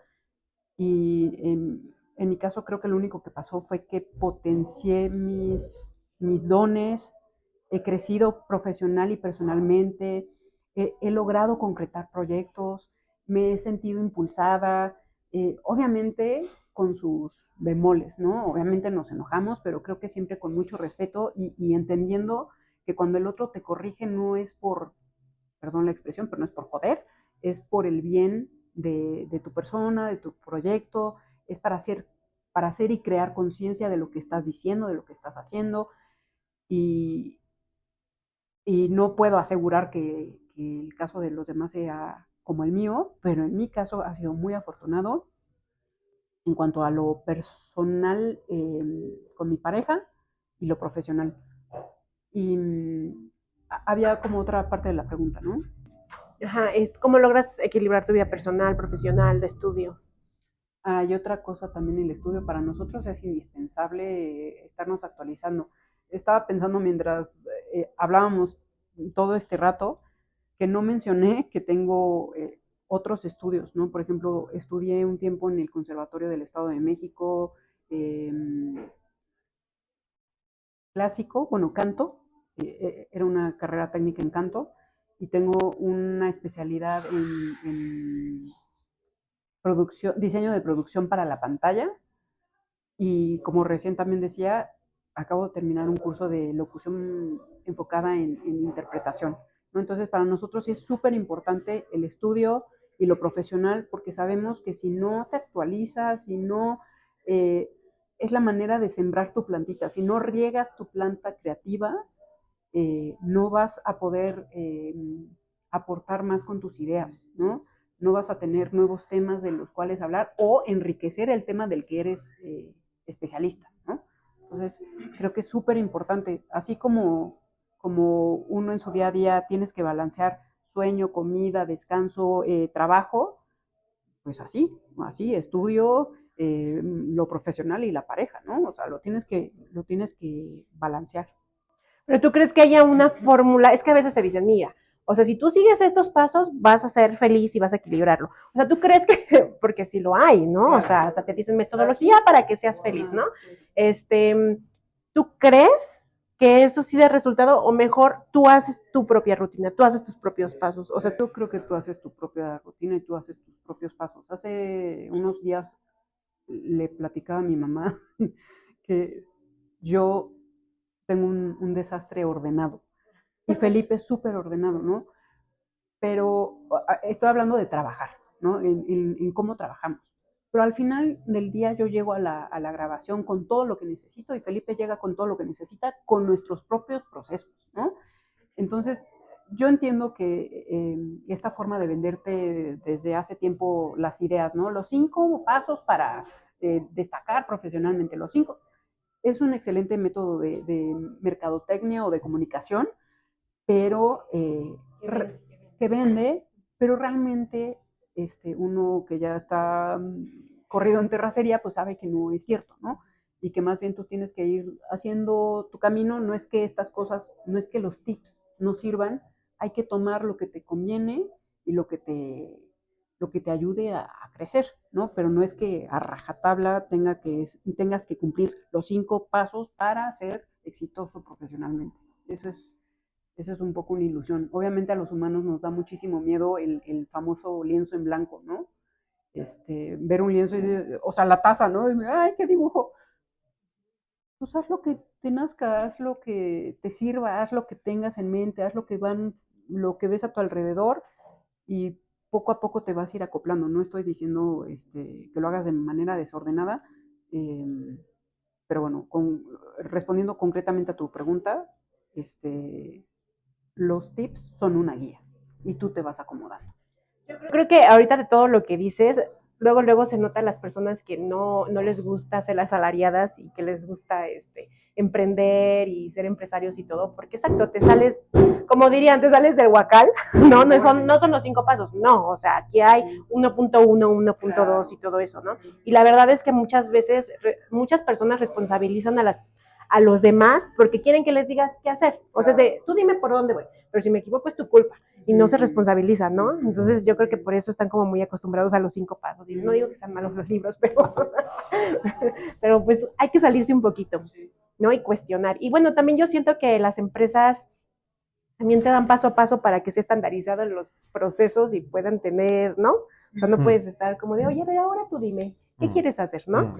Y en mi caso creo que lo único que pasó fue que potencié mis dones, he crecido profesional y personalmente, he logrado concretar proyectos, me he sentido impulsada, obviamente con sus bemoles, ¿no? Obviamente nos enojamos, pero creo que siempre con mucho respeto y entendiendo que cuando el otro te corrige no es por, perdón la expresión, pero no es por joder, es por el bien de tu persona, de tu proyecto, es para hacer y crear conciencia de lo que estás diciendo, de lo que estás haciendo, y, y no puedo asegurar que el caso de los demás sea como el mío, pero en mi caso ha sido muy afortunado en cuanto a lo personal con mi pareja y lo profesional. Y había como otra parte de la pregunta, ¿no? Ajá, ¿cómo logras equilibrar tu vida personal, profesional, de estudio? Hay otra cosa también, el estudio para nosotros es indispensable estarnos actualizando. Estaba pensando mientras hablábamos todo este rato que no mencioné que tengo otros estudios, ¿no? Por ejemplo, estudié un tiempo en el Conservatorio del Estado de México, eh, clásico, bueno, canto, era una carrera técnica en canto, y tengo una especialidad en producción, diseño de producción para la pantalla, y como recién también decía, acabo de terminar un curso de locución enfocada en interpretación, ¿no? Entonces, para nosotros sí es súper importante el estudio y lo profesional, porque sabemos que si no te actualizas, si no, es la manera de sembrar tu plantita, si no riegas tu planta creativa, no vas a poder aportar más con tus ideas, ¿no? No vas a tener nuevos temas de los cuales hablar o enriquecer el tema del que eres especialista, ¿no? Entonces, creo que es súper importante, así como uno en su día a día tienes que balancear sueño, comida, descanso, trabajo, pues así, estudio, lo profesional y la pareja, ¿no? O sea, lo tienes que balancear. Pero tú crees que haya una fórmula, es que a veces te dicen, mira, o sea, si tú sigues estos pasos, vas a ser feliz y vas a equilibrarlo. O sea, tú crees que, porque si lo hay, ¿no? Claro. O sea, hasta te dicen metodología para que seas feliz, ¿no? ¿Tú crees que eso sí da resultado o mejor tú haces tu propia rutina, tú haces tus propios pasos? O sea, Yo creo que tú haces tu propia rutina y tú haces tus propios pasos. Hace unos días le platicaba a mi mamá que yo tengo un desastre ordenado y Felipe es súper ordenado, ¿no? Pero estoy hablando de trabajar, ¿no? En cómo trabajamos. Pero al final del día yo llego a la grabación con todo lo que necesito y Felipe llega con todo lo que necesita con nuestros propios procesos, ¿no? Entonces, yo entiendo que esta forma de venderte desde hace tiempo las ideas, ¿no? Los 5 pasos para destacar profesionalmente, los 5, es un excelente método de mercadotecnia o de comunicación, pero que vende, pero realmente uno que ya está corrido en terracería, pues sabe que no es cierto, ¿no? Y que más bien tú tienes que ir haciendo tu camino. No es que estas cosas, no es que los tips no sirvan, hay que tomar lo que te conviene y lo que te ayude a crecer, ¿no? Pero no es que a rajatabla tengas que cumplir los 5 pasos para ser exitoso profesionalmente. Eso es un poco una ilusión. Obviamente a los humanos nos da muchísimo miedo el famoso lienzo en blanco, ¿no? Ver un lienzo, o sea, la taza, ¿no? Ay, qué dibujo. Pues haz lo que te nazca, haz lo que te sirva, haz lo que tengas en mente, haz lo que ves a tu alrededor y poco a poco te vas a ir acoplando. No estoy diciendo que lo hagas de manera desordenada, pero bueno, respondiendo concretamente a tu pregunta, los tips son una guía y tú te vas acomodando. Yo creo que ahorita de todo lo que dices, luego se notan las personas que no les gusta ser asalariadas y que les gusta emprender y ser empresarios y todo, porque exacto, te sales, como dirían, te sales del huacal, no son los 5 pasos, no, o sea, aquí hay 1.1, 1.2 y todo eso, ¿no? Y la verdad es que muchas veces, muchas personas responsabilizan a los demás porque quieren que les digas qué hacer. O sea, tú dime por dónde voy, pero si me equivoco es tu culpa y no se responsabilizan, ¿no? Entonces yo creo que por eso están como muy acostumbrados a los 5 pasos. Y no digo que sean malos los libros, pero pues hay que salirse un poquito, ¿no? Y cuestionar. Y bueno, también yo siento que las empresas también te dan paso a paso para que sea estandarizado en los procesos y puedan tener, ¿no? O sea, no puedes estar como de, oye, a ver, ahora tú dime, ¿qué quieres hacer, no?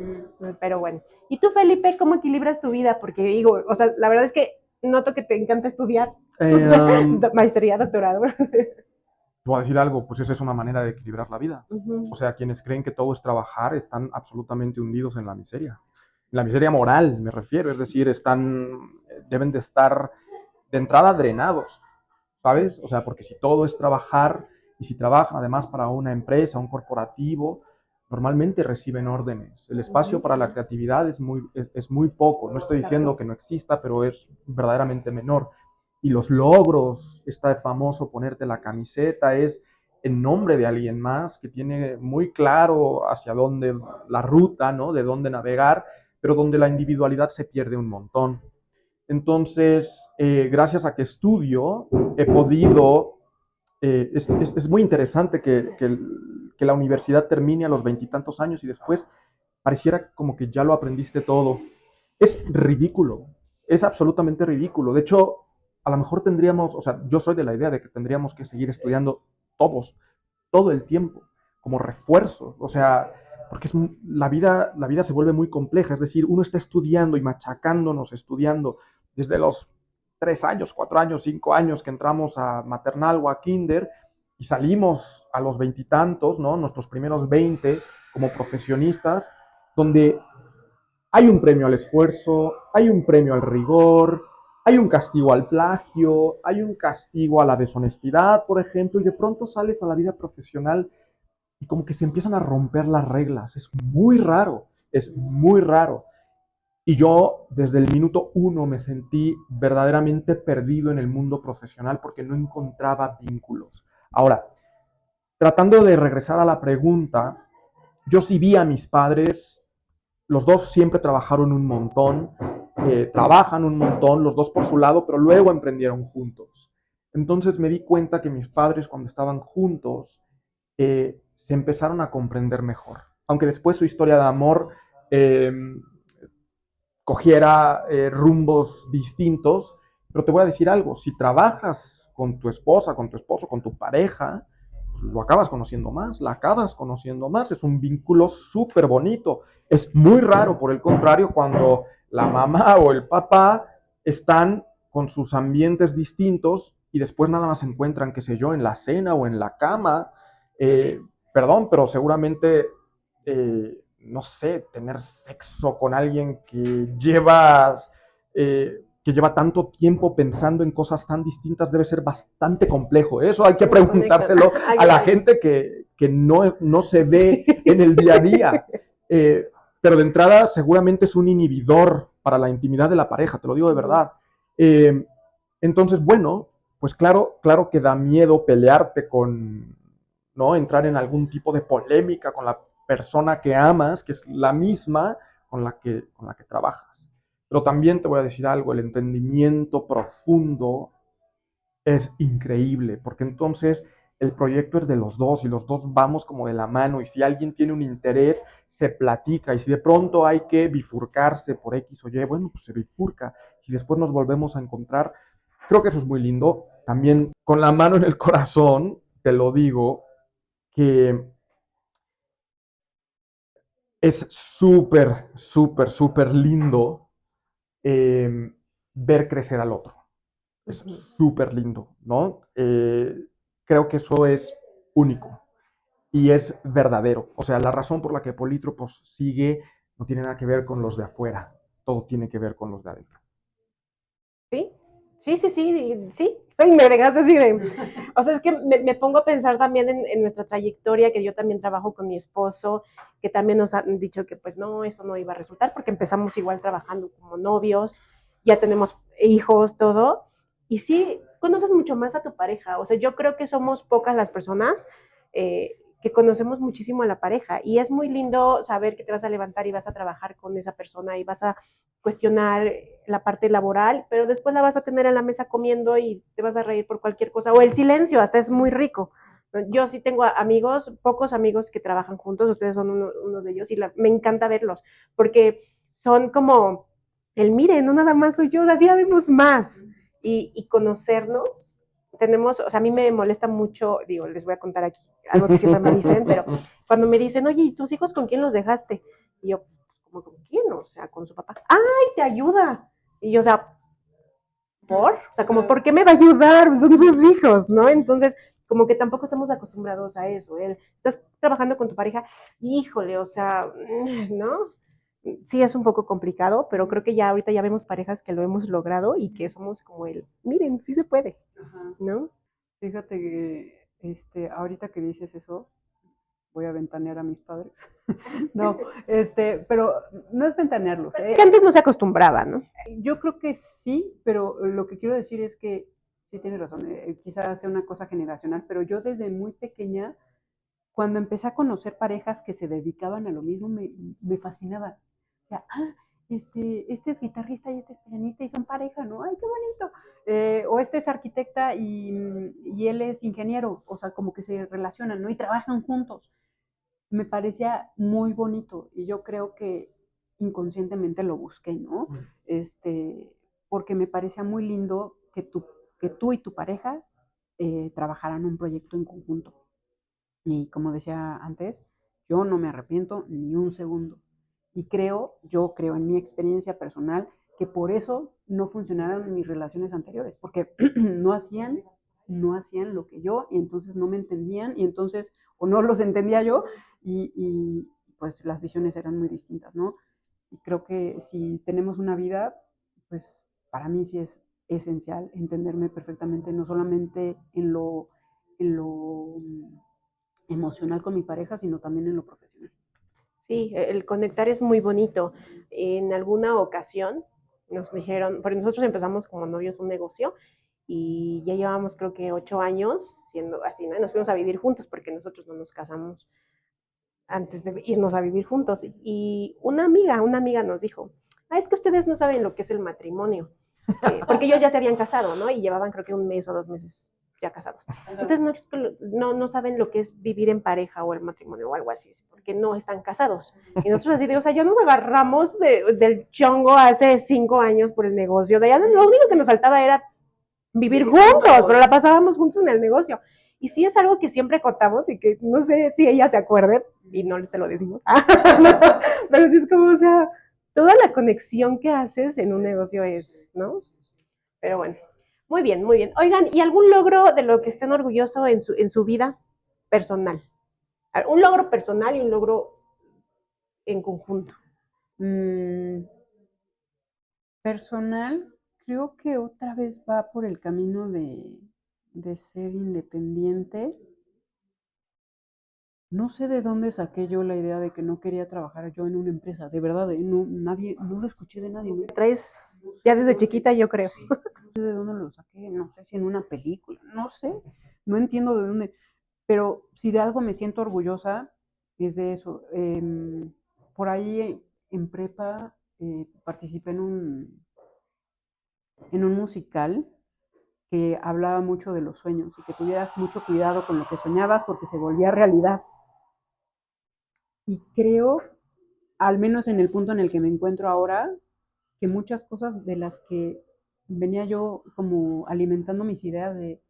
Pero bueno. ¿Y tú, Felipe, cómo equilibras tu vida? Porque digo, o sea, la verdad es que noto que te encanta estudiar. Maestría, doctorado. Voy a decir algo, pues esa es una manera de equilibrar la vida. O sea, quienes creen que todo es trabajar están absolutamente hundidos en la miseria. En la miseria moral, me refiero, es decir, deben de estar de entrada drenados, ¿sabes? O sea, porque si todo es trabajar y si trabajan además para una empresa, un corporativo, normalmente reciben órdenes. El espacio para la creatividad es muy poco. No estoy diciendo que no exista, pero es verdaderamente menor. Y los logros, este famoso ponerte la camiseta, es en nombre de alguien más que tiene muy claro hacia dónde la ruta, ¿no? De dónde navegar, pero donde la individualidad se pierde un montón. Entonces, gracias a que estudio, he podido, es muy interesante que la universidad termine a los 20 y tantos años y después pareciera como que ya lo aprendiste todo. Es ridículo, es absolutamente ridículo. De hecho, a lo mejor tendríamos, o sea, yo soy de la idea de que tendríamos que seguir estudiando todos, todo el tiempo, como refuerzo. O sea, porque la vida se vuelve muy compleja. Es decir, uno está estudiando y machacándonos, estudiando desde los 3 años, 4 años, 5 años que entramos a maternal o a kinder y salimos a los 20 y tantos, ¿no? Nuestros primeros 20 como profesionistas, donde hay un premio al esfuerzo, hay un premio al rigor, hay un castigo al plagio, hay un castigo a la deshonestidad, por ejemplo, y de pronto sales a la vida profesional y como que se empiezan a romper las reglas. Es muy raro, es muy raro. Y yo desde el minuto uno me sentí verdaderamente perdido en el mundo profesional porque no encontraba vínculos. Ahora, tratando de regresar a la pregunta, yo sí vi a mis padres, los dos siempre trabajaron un montón, trabajan un montón, los dos por su lado, pero luego emprendieron juntos. Entonces me di cuenta que mis padres cuando estaban juntos se empezaron a comprender mejor. Aunque después su historia de amor cogiera rumbos distintos, pero te voy a decir algo, si trabajas con tu esposa, con tu esposo, con tu pareja, pues lo acabas conociendo más, la acabas conociendo más, es un vínculo súper bonito. Es muy raro, por el contrario, cuando la mamá o el papá están con sus ambientes distintos y después nada más se encuentran, qué sé yo, en la cena o en la cama. Perdón, pero seguramente no sé, tener sexo con alguien que llevas, que que lleva tanto tiempo pensando en cosas tan distintas debe ser bastante complejo. Eso hay que preguntárselo a la gente que no se ve en el día a día. Pero de entrada seguramente es un inhibidor para la intimidad de la pareja, te lo digo de verdad. Entonces, bueno, pues claro que da miedo pelearte con, ¿no? Entrar en algún tipo de polémica con la persona que amas, que es la misma con la que trabajas. Pero también te voy a decir algo, el entendimiento profundo es increíble, porque entonces el proyecto es de los dos y los dos vamos como de la mano, y si alguien tiene un interés, se platica, y si de pronto hay que bifurcarse por X o Y, bueno, pues se bifurca, y después nos volvemos a encontrar. Creo que eso es muy lindo. También con la mano en el corazón, te lo digo, que es súper, súper, súper lindo ver crecer al otro. Es súper lindo, ¿no? Creo que eso es único y es verdadero. O sea, la razón por la que Polítropos sigue no tiene nada que ver con los de afuera, todo tiene que ver con los de adentro. Sí, sí. Ay, me dejaste así de... O sea, es que me pongo a pensar también en nuestra trayectoria, que yo también trabajo con mi esposo, que también nos han dicho que pues no, eso no iba a resultar, porque empezamos igual trabajando como novios, ya tenemos hijos, todo, y sí, conoces mucho más a tu pareja. O sea, yo creo que somos pocas las personas que conocemos muchísimo a la pareja, y es muy lindo saber que te vas a levantar y vas a trabajar con esa persona y vas a cuestionar la parte laboral, pero después la vas a tener en la mesa comiendo y te vas a reír por cualquier cosa, o el silencio, hasta es muy rico. Yo sí tengo amigos, pocos amigos que trabajan juntos, ustedes son uno de ellos, y me encanta verlos, porque son como el miren, no nada más soy yo, así ya vemos más, y conocernos. Tenemos, o sea, a mí me molesta mucho, digo, les voy a contar aquí algo que siempre me dicen, pero cuando me dicen, oye, ¿y tus hijos con quién los dejaste? Y yo, como con quién, o sea, con su papá. ¡Ay, te ayuda! Y yo, o sea, ¿por? O sea, como, ¿por qué me va a ayudar? Son sus hijos, ¿no? Entonces, como que tampoco estamos acostumbrados a eso. Estás trabajando con tu pareja, híjole, o sea, ¿no? Sí es un poco complicado, pero creo que ya ahorita ya vemos parejas que lo hemos logrado y que somos como miren, sí se puede, ¿no? Fíjate que ahorita que dices eso, voy a ventanear a mis padres. No, pero no es ventanearlos. Pues que antes no se acostumbraba, ¿no? Yo creo que sí, pero lo que quiero decir es que sí tienes razón, quizás sea una cosa generacional, pero yo desde muy pequeña, cuando empecé a conocer parejas que se dedicaban a lo mismo, me fascinaba. O sea, este es guitarrista y este es pianista y son pareja, ¿no? ¡Ay, qué bonito! O este es arquitecta y él es ingeniero, o sea, como que se relacionan, ¿no? Y trabajan juntos. Me parecía muy bonito y yo creo que inconscientemente lo busqué, ¿no? Porque me parecía muy lindo que tú y tu pareja trabajaran un proyecto en conjunto. Y como decía antes, yo no me arrepiento ni un segundo. Y yo creo en mi experiencia personal, que por eso no funcionaron mis relaciones anteriores, porque no hacían lo que yo, y entonces no me entendían, y entonces, o no los entendía yo, y pues las visiones eran muy distintas, ¿no? Y creo que si tenemos una vida, pues para mí sí es esencial entenderme perfectamente, no solamente en lo emocional con mi pareja, sino también en lo profesional. Sí, el conectar es muy bonito. En alguna ocasión nos dijeron, porque nosotros empezamos como novios un negocio y ya llevamos creo que 8 años siendo así, ¿no? Nos fuimos a vivir juntos porque nosotros no nos casamos antes de irnos a vivir juntos. Y una amiga nos dijo, es que ustedes no saben lo que es el matrimonio, porque ellos ya se habían casado, ¿no? Y llevaban creo que 1 mes o 2 meses ya casados. Ustedes no saben lo que es vivir en pareja o el matrimonio o algo así, porque no están casados. Y nosotros así de, o sea, ya nos agarramos del chongo hace 5 años por el negocio. O sea, ya lo único que nos faltaba era vivir juntos, pero la pasábamos juntos en el negocio. Y sí es algo que siempre contamos y que no sé si ella se acuerde, y no se lo decimos, pero sí es como, o sea, toda la conexión que haces en un negocio es, ¿no? Pero bueno, muy bien, muy bien. Oigan, ¿y algún logro de lo que estén orgullosos en su vida personal? Un logro personal y un logro en conjunto. Personal, creo que otra vez va por el camino de ser independiente. No sé de dónde saqué yo la idea de que no quería trabajar yo en una empresa, de verdad, no, nadie, no lo escuché de nadie. Traes ya desde chiquita, yo creo. Sí, no sé de dónde lo saqué, no sé si en una película, no sé, no entiendo de dónde, pero si de algo me siento orgullosa es de eso. Por ahí en prepa participé en un musical que hablaba mucho de los sueños y que tuvieras mucho cuidado con lo que soñabas porque se volvía realidad. Y creo, al menos en el punto en el que me encuentro ahora, que muchas cosas de las que venía yo como alimentando mis ideas de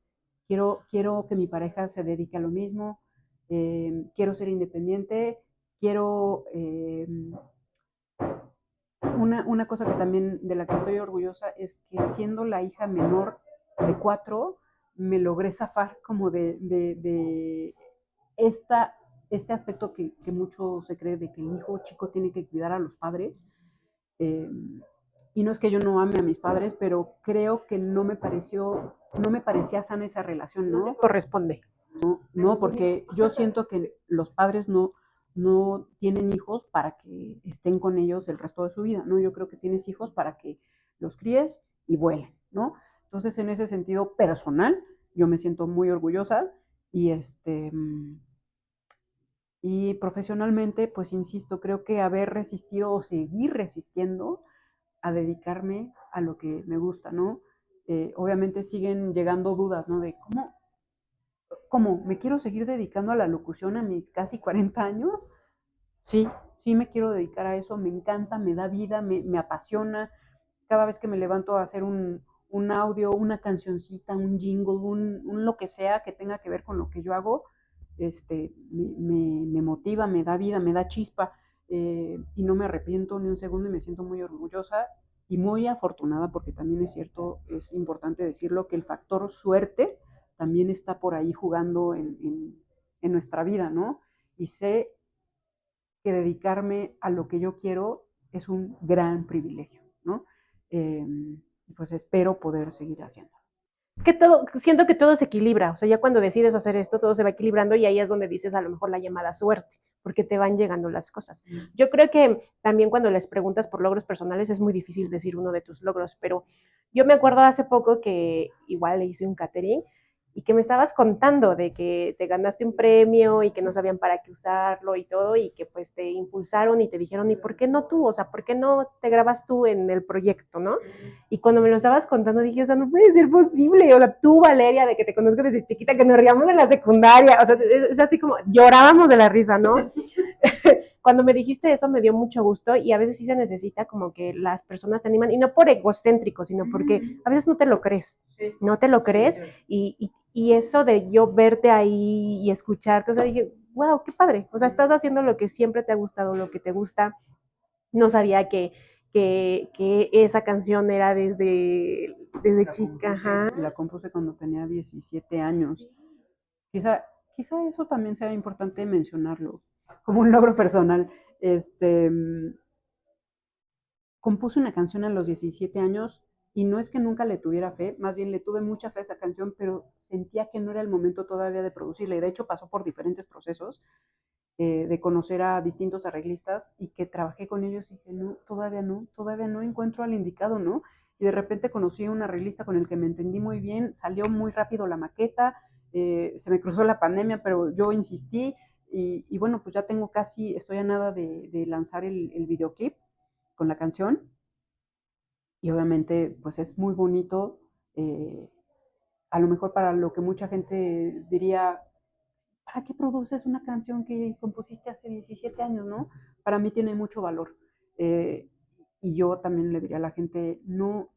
quiero que mi pareja se dedique a lo mismo, quiero ser independiente, quiero una cosa que también de la que estoy orgullosa es que siendo la hija menor de 4, me logré zafar como de esta, este aspecto que mucho se cree de que el hijo chico tiene que cuidar a los padres. Eh, y no es que yo no ame a mis padres, pero creo que no me parecía sana esa relación, ¿no? Corresponde. No, porque yo siento que los padres no tienen hijos para que estén con ellos el resto de su vida, ¿no? Yo creo que tienes hijos para que los críes y vuelen, ¿no? Entonces, en ese sentido personal, yo me siento muy orgullosa y y profesionalmente, pues insisto, creo que haber resistido o seguir resistiendo a dedicarme a lo que me gusta, ¿no? Obviamente siguen llegando dudas, ¿no? De cómo me quiero seguir dedicando a la locución a mis casi 40 años. Sí, sí me quiero dedicar a eso, me encanta, me da vida, me apasiona. Cada vez que me levanto a hacer un audio, una cancioncita, un jingle, un lo que sea que tenga que ver con lo que yo hago, me motiva, me da vida, me da chispa y no me arrepiento ni un segundo y me siento muy orgullosa y muy afortunada porque también es cierto, es importante decirlo, que el factor suerte también está por ahí jugando en nuestra vida, ¿no? Y sé que dedicarme a lo que yo quiero es un gran privilegio, ¿no? Pues espero poder seguir haciendo. Es que siento que todo se equilibra, o sea, ya cuando decides hacer esto, todo se va equilibrando y ahí es donde dices a lo mejor la llamada suerte, porque te van llegando las cosas. Yo creo que también cuando les preguntas por logros personales es muy difícil decir uno de tus logros, pero yo me acuerdo hace poco que igual le hice un catering y que me estabas contando de que te ganaste un premio y que no sabían para qué usarlo y todo y que pues te impulsaron y te dijeron, ¿y por qué no tú? O sea, ¿por qué no te grabas tú en el proyecto, no? Y cuando me lo estabas contando dije, o sea, no puede ser posible. O sea, tú, Valeria, de que te conozco desde chiquita, que nos ríamos en la secundaria. O sea, es así como, llorábamos de la risa, ¿no? Cuando me dijiste eso me dio mucho gusto y a veces sí se necesita como que las personas te animan, y no por egocéntrico, sino porque a veces no te lo crees, no te lo crees, y eso de yo verte ahí y escucharte, o sea, dije, wow, qué padre, o sea, estás haciendo lo que siempre te ha gustado, lo que te gusta. No sabía que esa canción era desde chica, ajá. La compuse cuando tenía 17 años. Quizá, quizá eso también sea importante mencionarlo como un logro personal. Este, Compuse una canción a los 17 años y no es que nunca le tuviera fe, más bien le tuve mucha fe a esa canción, pero sentía que no era el momento todavía de producirla y de hecho pasó por diferentes procesos de conocer a distintos arreglistas y que trabajé con ellos y dije, no, todavía no encuentro al indicado, ¿no? Y de repente conocí a un arreglista con el que me entendí muy bien, salió muy rápido la maqueta, se me cruzó la pandemia, pero yo insistí y bueno, pues ya tengo casi, estoy a nada de lanzar el videoclip con la canción y obviamente pues es muy bonito, eh, a lo mejor para lo que mucha gente diría, ¿para qué produces una canción que compusiste hace 17 años, no? Para mí tiene mucho valor. Eh, y yo también le diría a la gente, no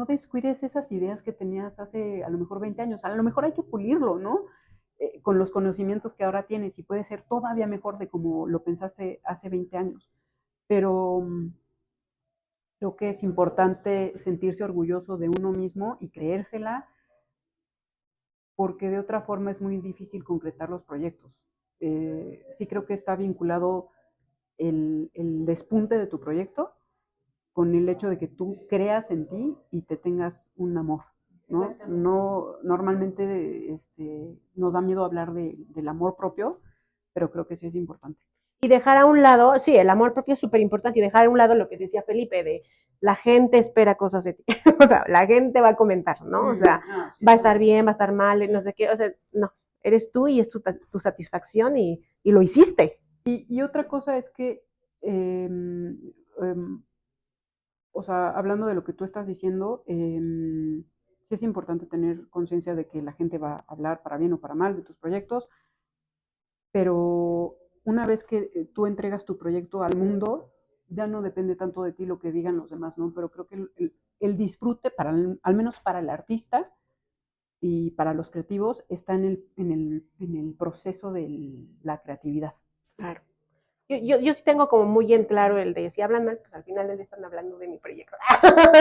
descuides esas ideas que tenías hace a lo mejor 20 años, a lo mejor hay que pulirlo, ¿no? Con los conocimientos que ahora tienes y puede ser todavía mejor de como lo pensaste hace 20 años. Pero creo que es importante sentirse orgulloso de uno mismo y creérsela, porque de otra forma es muy difícil concretar los proyectos. Sí creo que está vinculado el despunte de tu proyecto con el hecho de que tú creas en ti y te tengas un amor, ¿no? No, normalmente nos da miedo hablar del amor propio, pero creo que sí es importante. Y dejar a un lado, sí, el amor propio es súper importante, y dejar a un lado lo que decía Felipe, de la gente espera cosas de ti. O sea, la gente va a comentar, ¿no? O sea, va a estar bien, va a estar mal, no sé qué. O sea, no, eres tú y es tu satisfacción y lo hiciste. Y otra cosa es que, o sea, hablando de lo que tú estás diciendo, sí es importante tener conciencia de que la gente va a hablar para bien o para mal de tus proyectos, pero una vez que tú entregas tu proyecto al mundo, ya no depende tanto de ti lo que digan los demás, ¿no? Pero creo que el disfrute, al menos para el artista y para los creativos, está en el proceso de la creatividad. Claro. Yo sí tengo como muy en claro el de si hablan mal, pues al final les están hablando de mi proyecto,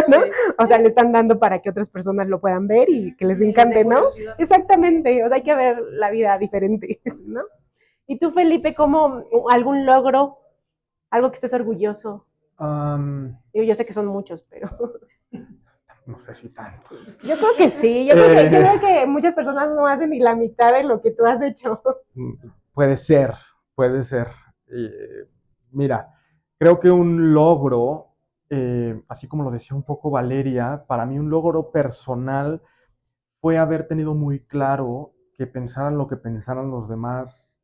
¿no? Sí. O sea, le están dando para que otras personas lo puedan ver y que les encante, ¿no? Exactamente, o sea, hay que ver la vida diferente, ¿no? ¿Y tú, Felipe, cómo algún logro, algo que estés orgulloso? Yo sé que son muchos, pero No sé si tantos. yo creo que sí, yo creo que muchas personas no hacen ni la mitad de lo que tú has hecho. Puede ser, puede ser. Mira, creo que un logro, así como lo decía un poco Valeria, para mí un logro personal fue haber tenido muy claro que pensaran lo que pensaran los demás,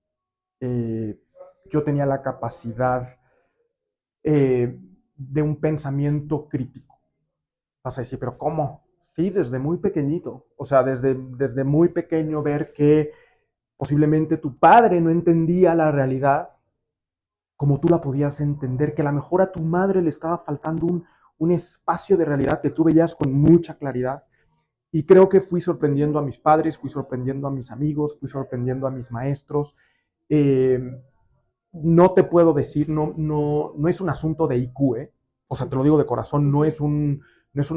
yo tenía la capacidad de un pensamiento crítico. Vas a decir, pero ¿cómo? Sí, desde muy pequeñito. O sea, desde muy pequeño ver que posiblemente tu padre no entendía la realidad como tú la podías entender, que a lo mejor a tu madre le estaba faltando un espacio de realidad que tú veías con mucha claridad. Y creo que fui sorprendiendo a mis padres, fui sorprendiendo a mis amigos, fui sorprendiendo a mis maestros. Eh, no te puedo decir, no es un asunto de IQ, ¿eh? O sea, te lo digo de corazón, no es un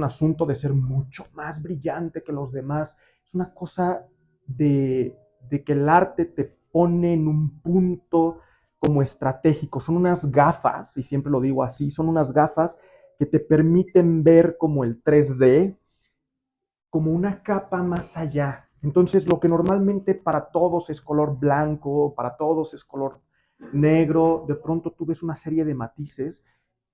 asunto de ser mucho más brillante que los demás. Es una cosa de que el arte te pone en un punto como estratégico. Son unas gafas, y siempre lo digo así, son unas gafas que te permiten ver como el 3D, como una capa más allá. Entonces, lo que normalmente para todos es color blanco, para todos es color negro, de pronto tú ves una serie de matices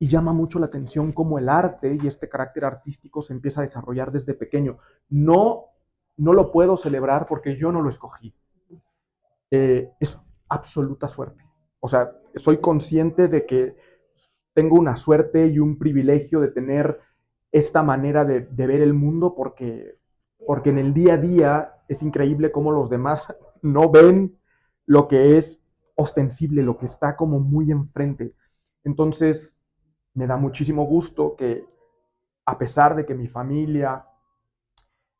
y llama mucho la atención cómo el arte y este carácter artístico se empieza a desarrollar desde pequeño. No lo puedo celebrar porque yo no lo escogí. Es absoluta suerte. O sea, soy consciente de que tengo una suerte y un privilegio de tener esta manera de ver el mundo porque en el día a día es increíble cómo los demás no ven lo que es ostensible, lo que está como muy enfrente. Entonces, me da muchísimo gusto que a pesar de que mi familia,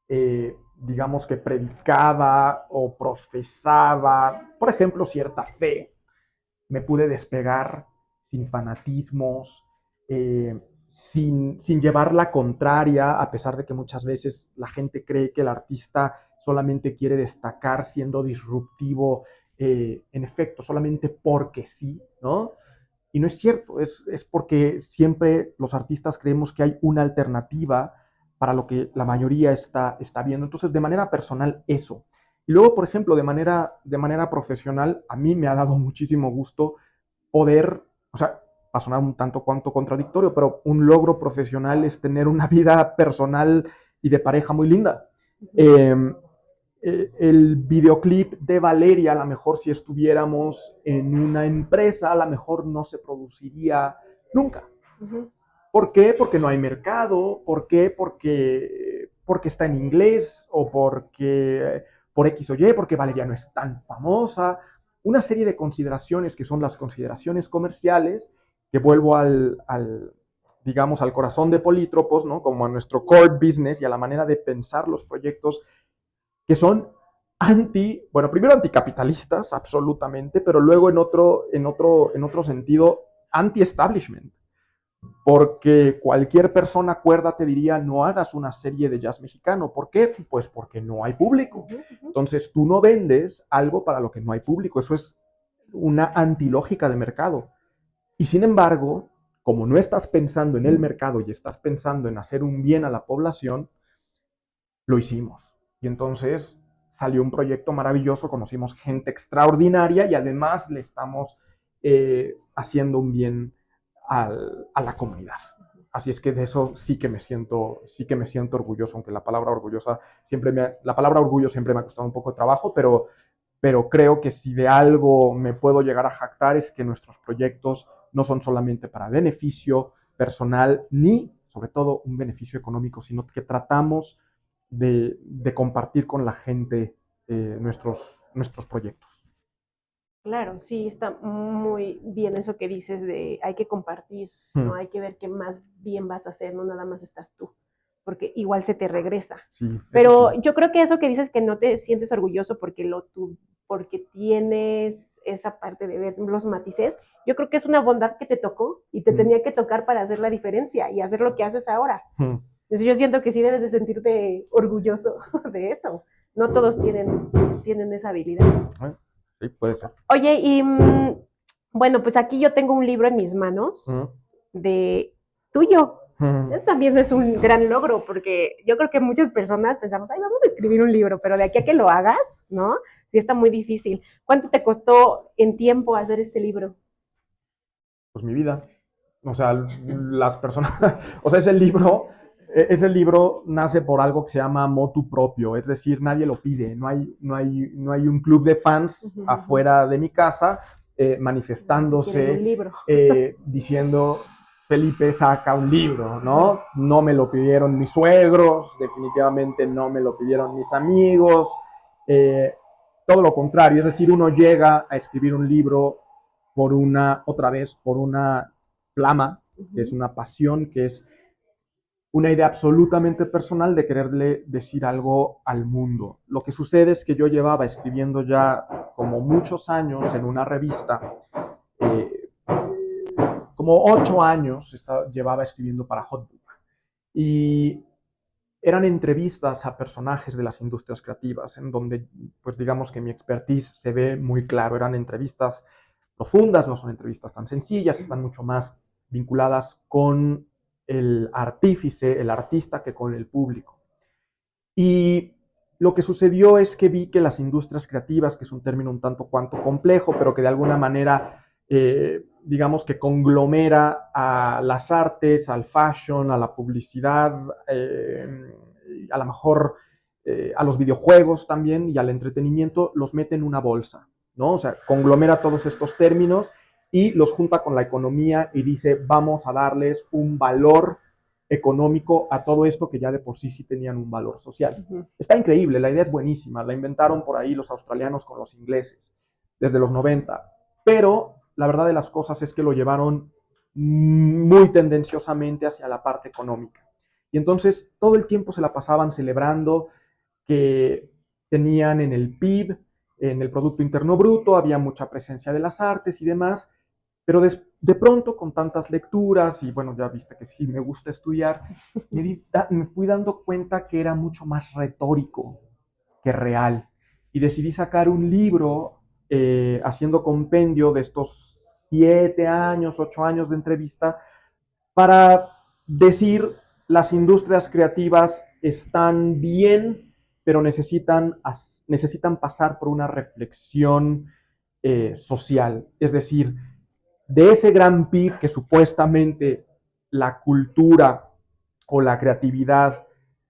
digamos que predicaba o profesaba, por ejemplo, cierta fe, me pude despegar sin fanatismos, sin llevar la contraria, a pesar de que muchas veces la gente cree que el artista solamente quiere destacar siendo disruptivo, en efecto, solamente porque sí, ¿no? Y no es cierto, es porque siempre los artistas creemos que hay una alternativa para lo que la mayoría está viendo. Entonces, de manera personal, eso. Y luego, por ejemplo, de manera profesional, a mí me ha dado muchísimo gusto poder, o sea, va a sonar un tanto cuanto contradictorio, pero un logro profesional es tener una vida personal y de pareja muy linda. El videoclip de Valeria, a lo mejor si estuviéramos en una empresa, a lo mejor no se produciría nunca. ¿Por qué? Porque no hay mercado. ¿Por qué? Porque está en inglés o porque por X o Y, porque Valeria no es tan famosa. Una serie de consideraciones que son las consideraciones comerciales, que vuelvo digamos, al corazón de Polítropos, ¿no? Como a nuestro core business y a la manera de pensar los proyectos que son bueno, primero anticapitalistas, absolutamente, pero luego en otro sentido, anti-establishment. Porque cualquier persona cuerda te diría, no hagas una serie de jazz mexicano. ¿Por qué? Pues porque no hay público. Entonces tú no vendes algo para lo que no hay público. Eso es una antilógica de mercado. Y sin embargo, como no estás pensando en el mercado y estás pensando en hacer un bien a la población, lo hicimos. Y entonces salió un proyecto maravilloso, conocimos gente extraordinaria y además le estamos haciendo un bien a la comunidad. Así es que de eso sí que me siento orgulloso, aunque la palabra orgullo siempre me ha costado un poco de trabajo, pero creo que si de algo me puedo llegar a jactar es que nuestros proyectos no son solamente para beneficio personal ni, sobre todo, un beneficio económico, sino que tratamos de compartir con la gente nuestros proyectos. Claro, sí, está muy bien eso que dices de hay que compartir, ¿no? Hay que ver qué más bien vas a hacer, no nada más estás tú, porque igual se te regresa. Sí, Pero sí. yo creo que eso que dices que no te sientes orgulloso porque tienes esa parte de ver los matices, yo creo que es una bondad que te tocó y te tenía que tocar para hacer la diferencia y hacer lo que haces ahora. Entonces yo siento que sí debes de sentirte orgulloso de eso. No todos tienen esa habilidad. Sí, puede ser. Oye, y bueno, pues aquí yo tengo un libro en mis manos de tuyo. Eso también es un gran logro, porque yo creo que muchas personas pensamos, ay, vamos a escribir un libro, pero de aquí a que lo hagas, ¿no? Sí está muy difícil. ¿Cuánto te costó en tiempo hacer este libro? Pues mi vida. O sea, las personas, o sea, ese libro nace por algo que se llama motu propio, es decir, nadie lo pide, no hay un club de fans afuera de mi casa manifestándose, diciendo, Felipe saca un libro, ¿no? No me lo pidieron mis suegros, definitivamente no me lo pidieron mis amigos, todo lo contrario, es decir, uno llega a escribir un libro por una flama, que es una pasión, que es una idea absolutamente personal de quererle decir algo al mundo. Lo que sucede es que yo llevaba escribiendo ya como muchos años en una revista, como 8 años llevaba escribiendo para Hotbook. Y eran entrevistas a personajes de las industrias creativas, en donde, pues digamos que mi expertise se ve muy claro. Eran entrevistas profundas, no son entrevistas tan sencillas, están mucho más vinculadas con el artífice, el artista, que con el público. Y lo que sucedió es que vi que las industrias creativas, que es un término un tanto cuanto complejo, pero que de alguna manera, digamos que conglomera a las artes, al fashion, a la publicidad, a lo mejor a los videojuegos también y al entretenimiento, los mete en una bolsa, ¿no? O sea, conglomera todos estos términos y los junta con la economía y dice, vamos a darles un valor económico a todo esto que ya de por sí tenían un valor social. Está increíble, la idea es buenísima, la inventaron por ahí los australianos con los ingleses desde los 90, pero la verdad de las cosas es que lo llevaron muy tendenciosamente hacia la parte económica. Y entonces todo el tiempo se la pasaban celebrando que tenían en el PIB, en el Producto Interno Bruto, había mucha presencia de las artes y demás, pero de pronto con tantas lecturas, y bueno, ya viste que sí me gusta estudiar, me fui dando cuenta que era mucho más retórico que real. Y decidí sacar un libro haciendo compendio de estos 7 años, 8 años de entrevista para decir las industrias creativas están bien, pero necesitan pasar por una reflexión social. Es decir, de ese gran PIB que supuestamente la cultura o la creatividad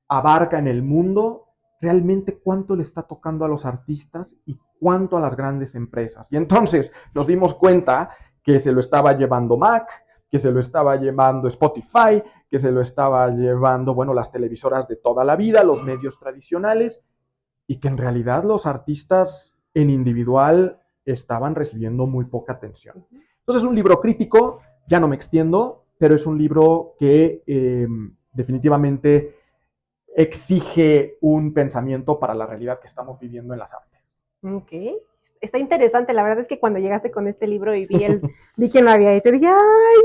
abarca en el mundo, realmente cuánto le está tocando a los artistas y cuánto a las grandes empresas. Y entonces nos dimos cuenta que se lo estaba llevando Mac, que se lo estaba llevando Spotify, que se lo estaba llevando, bueno, las televisoras de toda la vida, los medios tradicionales, y que en realidad los artistas en individual estaban recibiendo muy poca atención. Entonces es un libro crítico, ya no me extiendo, pero es un libro que definitivamente exige un pensamiento para la realidad que estamos viviendo en las artes. Ok, está interesante. La verdad es que cuando llegaste con este libro y vi quién lo había hecho, dije, ¡ay!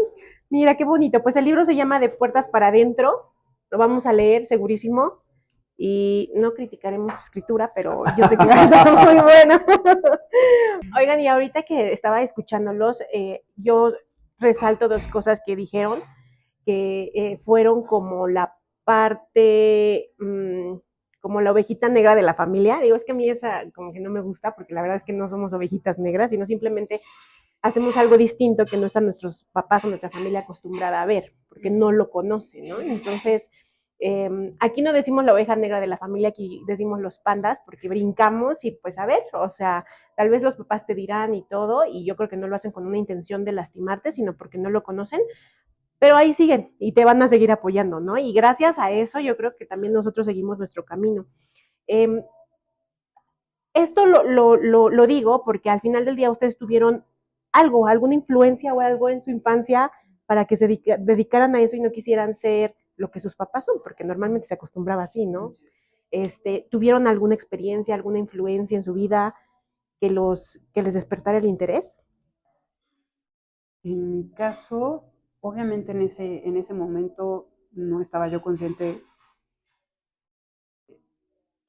Mira, qué bonito. Pues el libro se llama De Puertas para Adentro. Lo vamos a leer segurísimo. Y no criticaremos su escritura, pero yo sé que va a estar muy bueno. Oigan, y ahorita que estaba escuchándolos, yo resalto dos cosas que dijeron, que fueron como la parte, como la ovejita negra de la familia. Digo, es que a mí esa como que no me gusta, porque la verdad es que no somos ovejitas negras, sino simplemente hacemos algo distinto que no están nuestros papás o nuestra familia acostumbrada a ver, porque no lo conocen, ¿no? Entonces, aquí no decimos la oveja negra de la familia, aquí decimos los pandas, porque brincamos y pues a ver, o sea, tal vez los papás te dirán y todo, y yo creo que no lo hacen con una intención de lastimarte, sino porque no lo conocen, pero ahí siguen y te van a seguir apoyando, ¿no? Y gracias a eso yo creo que también nosotros seguimos nuestro camino. Eh, Esto lo digo porque al final del día ustedes tuvieron algo, alguna influencia o algo en su infancia para que se dedicaran a eso y no quisieran ser lo que sus papás son, porque normalmente se acostumbraba así, ¿no? ¿Tuvieron alguna experiencia, alguna influencia en su vida que les despertara el interés? En mi caso, obviamente en ese momento no estaba yo consciente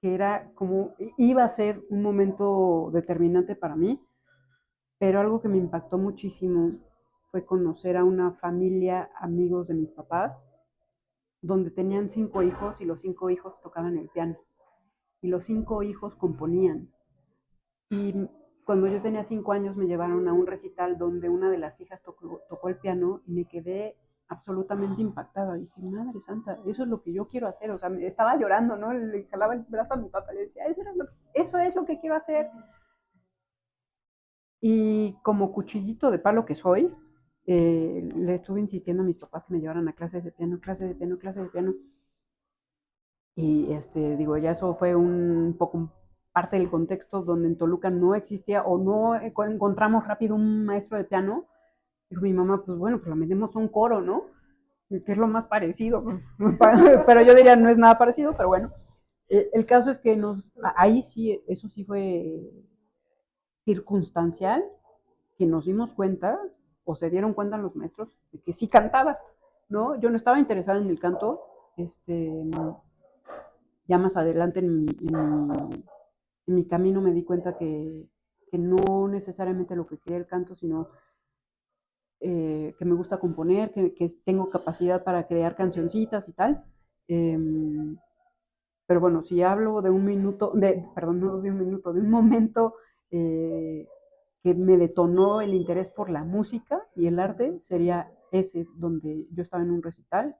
que era como, iba a ser un momento determinante para mí, pero algo que me impactó muchísimo fue conocer a una familia, amigos de mis papás, donde tenían 5 hijos y los 5 hijos tocaban el piano y los 5 hijos componían. Y cuando yo tenía 5 años me llevaron a un recital donde una de las hijas tocó el piano y me quedé absolutamente impactada. Dije, madre santa, eso es lo que yo quiero hacer. O sea, me estaba llorando, ¿no? Le jalaba el brazo a mi papá, le decía, eso es lo que quiero hacer. Y como cuchillito de palo que soy, le estuve insistiendo a mis papás que me llevaran a clases de piano, clases de piano, clases de piano. Y digo, ya eso fue un poco parte del contexto donde en Toluca no existía o no encontramos rápido un maestro de piano. Dijo mi mamá, pues bueno, pues la metemos a un coro, ¿no? Que es lo más parecido. Pero yo diría, no es nada parecido, pero bueno. El caso es que ahí sí, eso sí fue circunstancial, que nos dimos cuenta, o se dieron cuenta los maestros, de que sí cantaba, ¿no? Yo no estaba interesada en el canto, ya más adelante en mi camino me di cuenta que no necesariamente lo que quería el canto, sino que me gusta componer, que tengo capacidad para crear cancioncitas y tal. Eh, pero bueno, si hablo de un minuto, perdón, no de un minuto, de un momento que me detonó el interés por la música y el arte, sería ese, donde yo estaba en un recital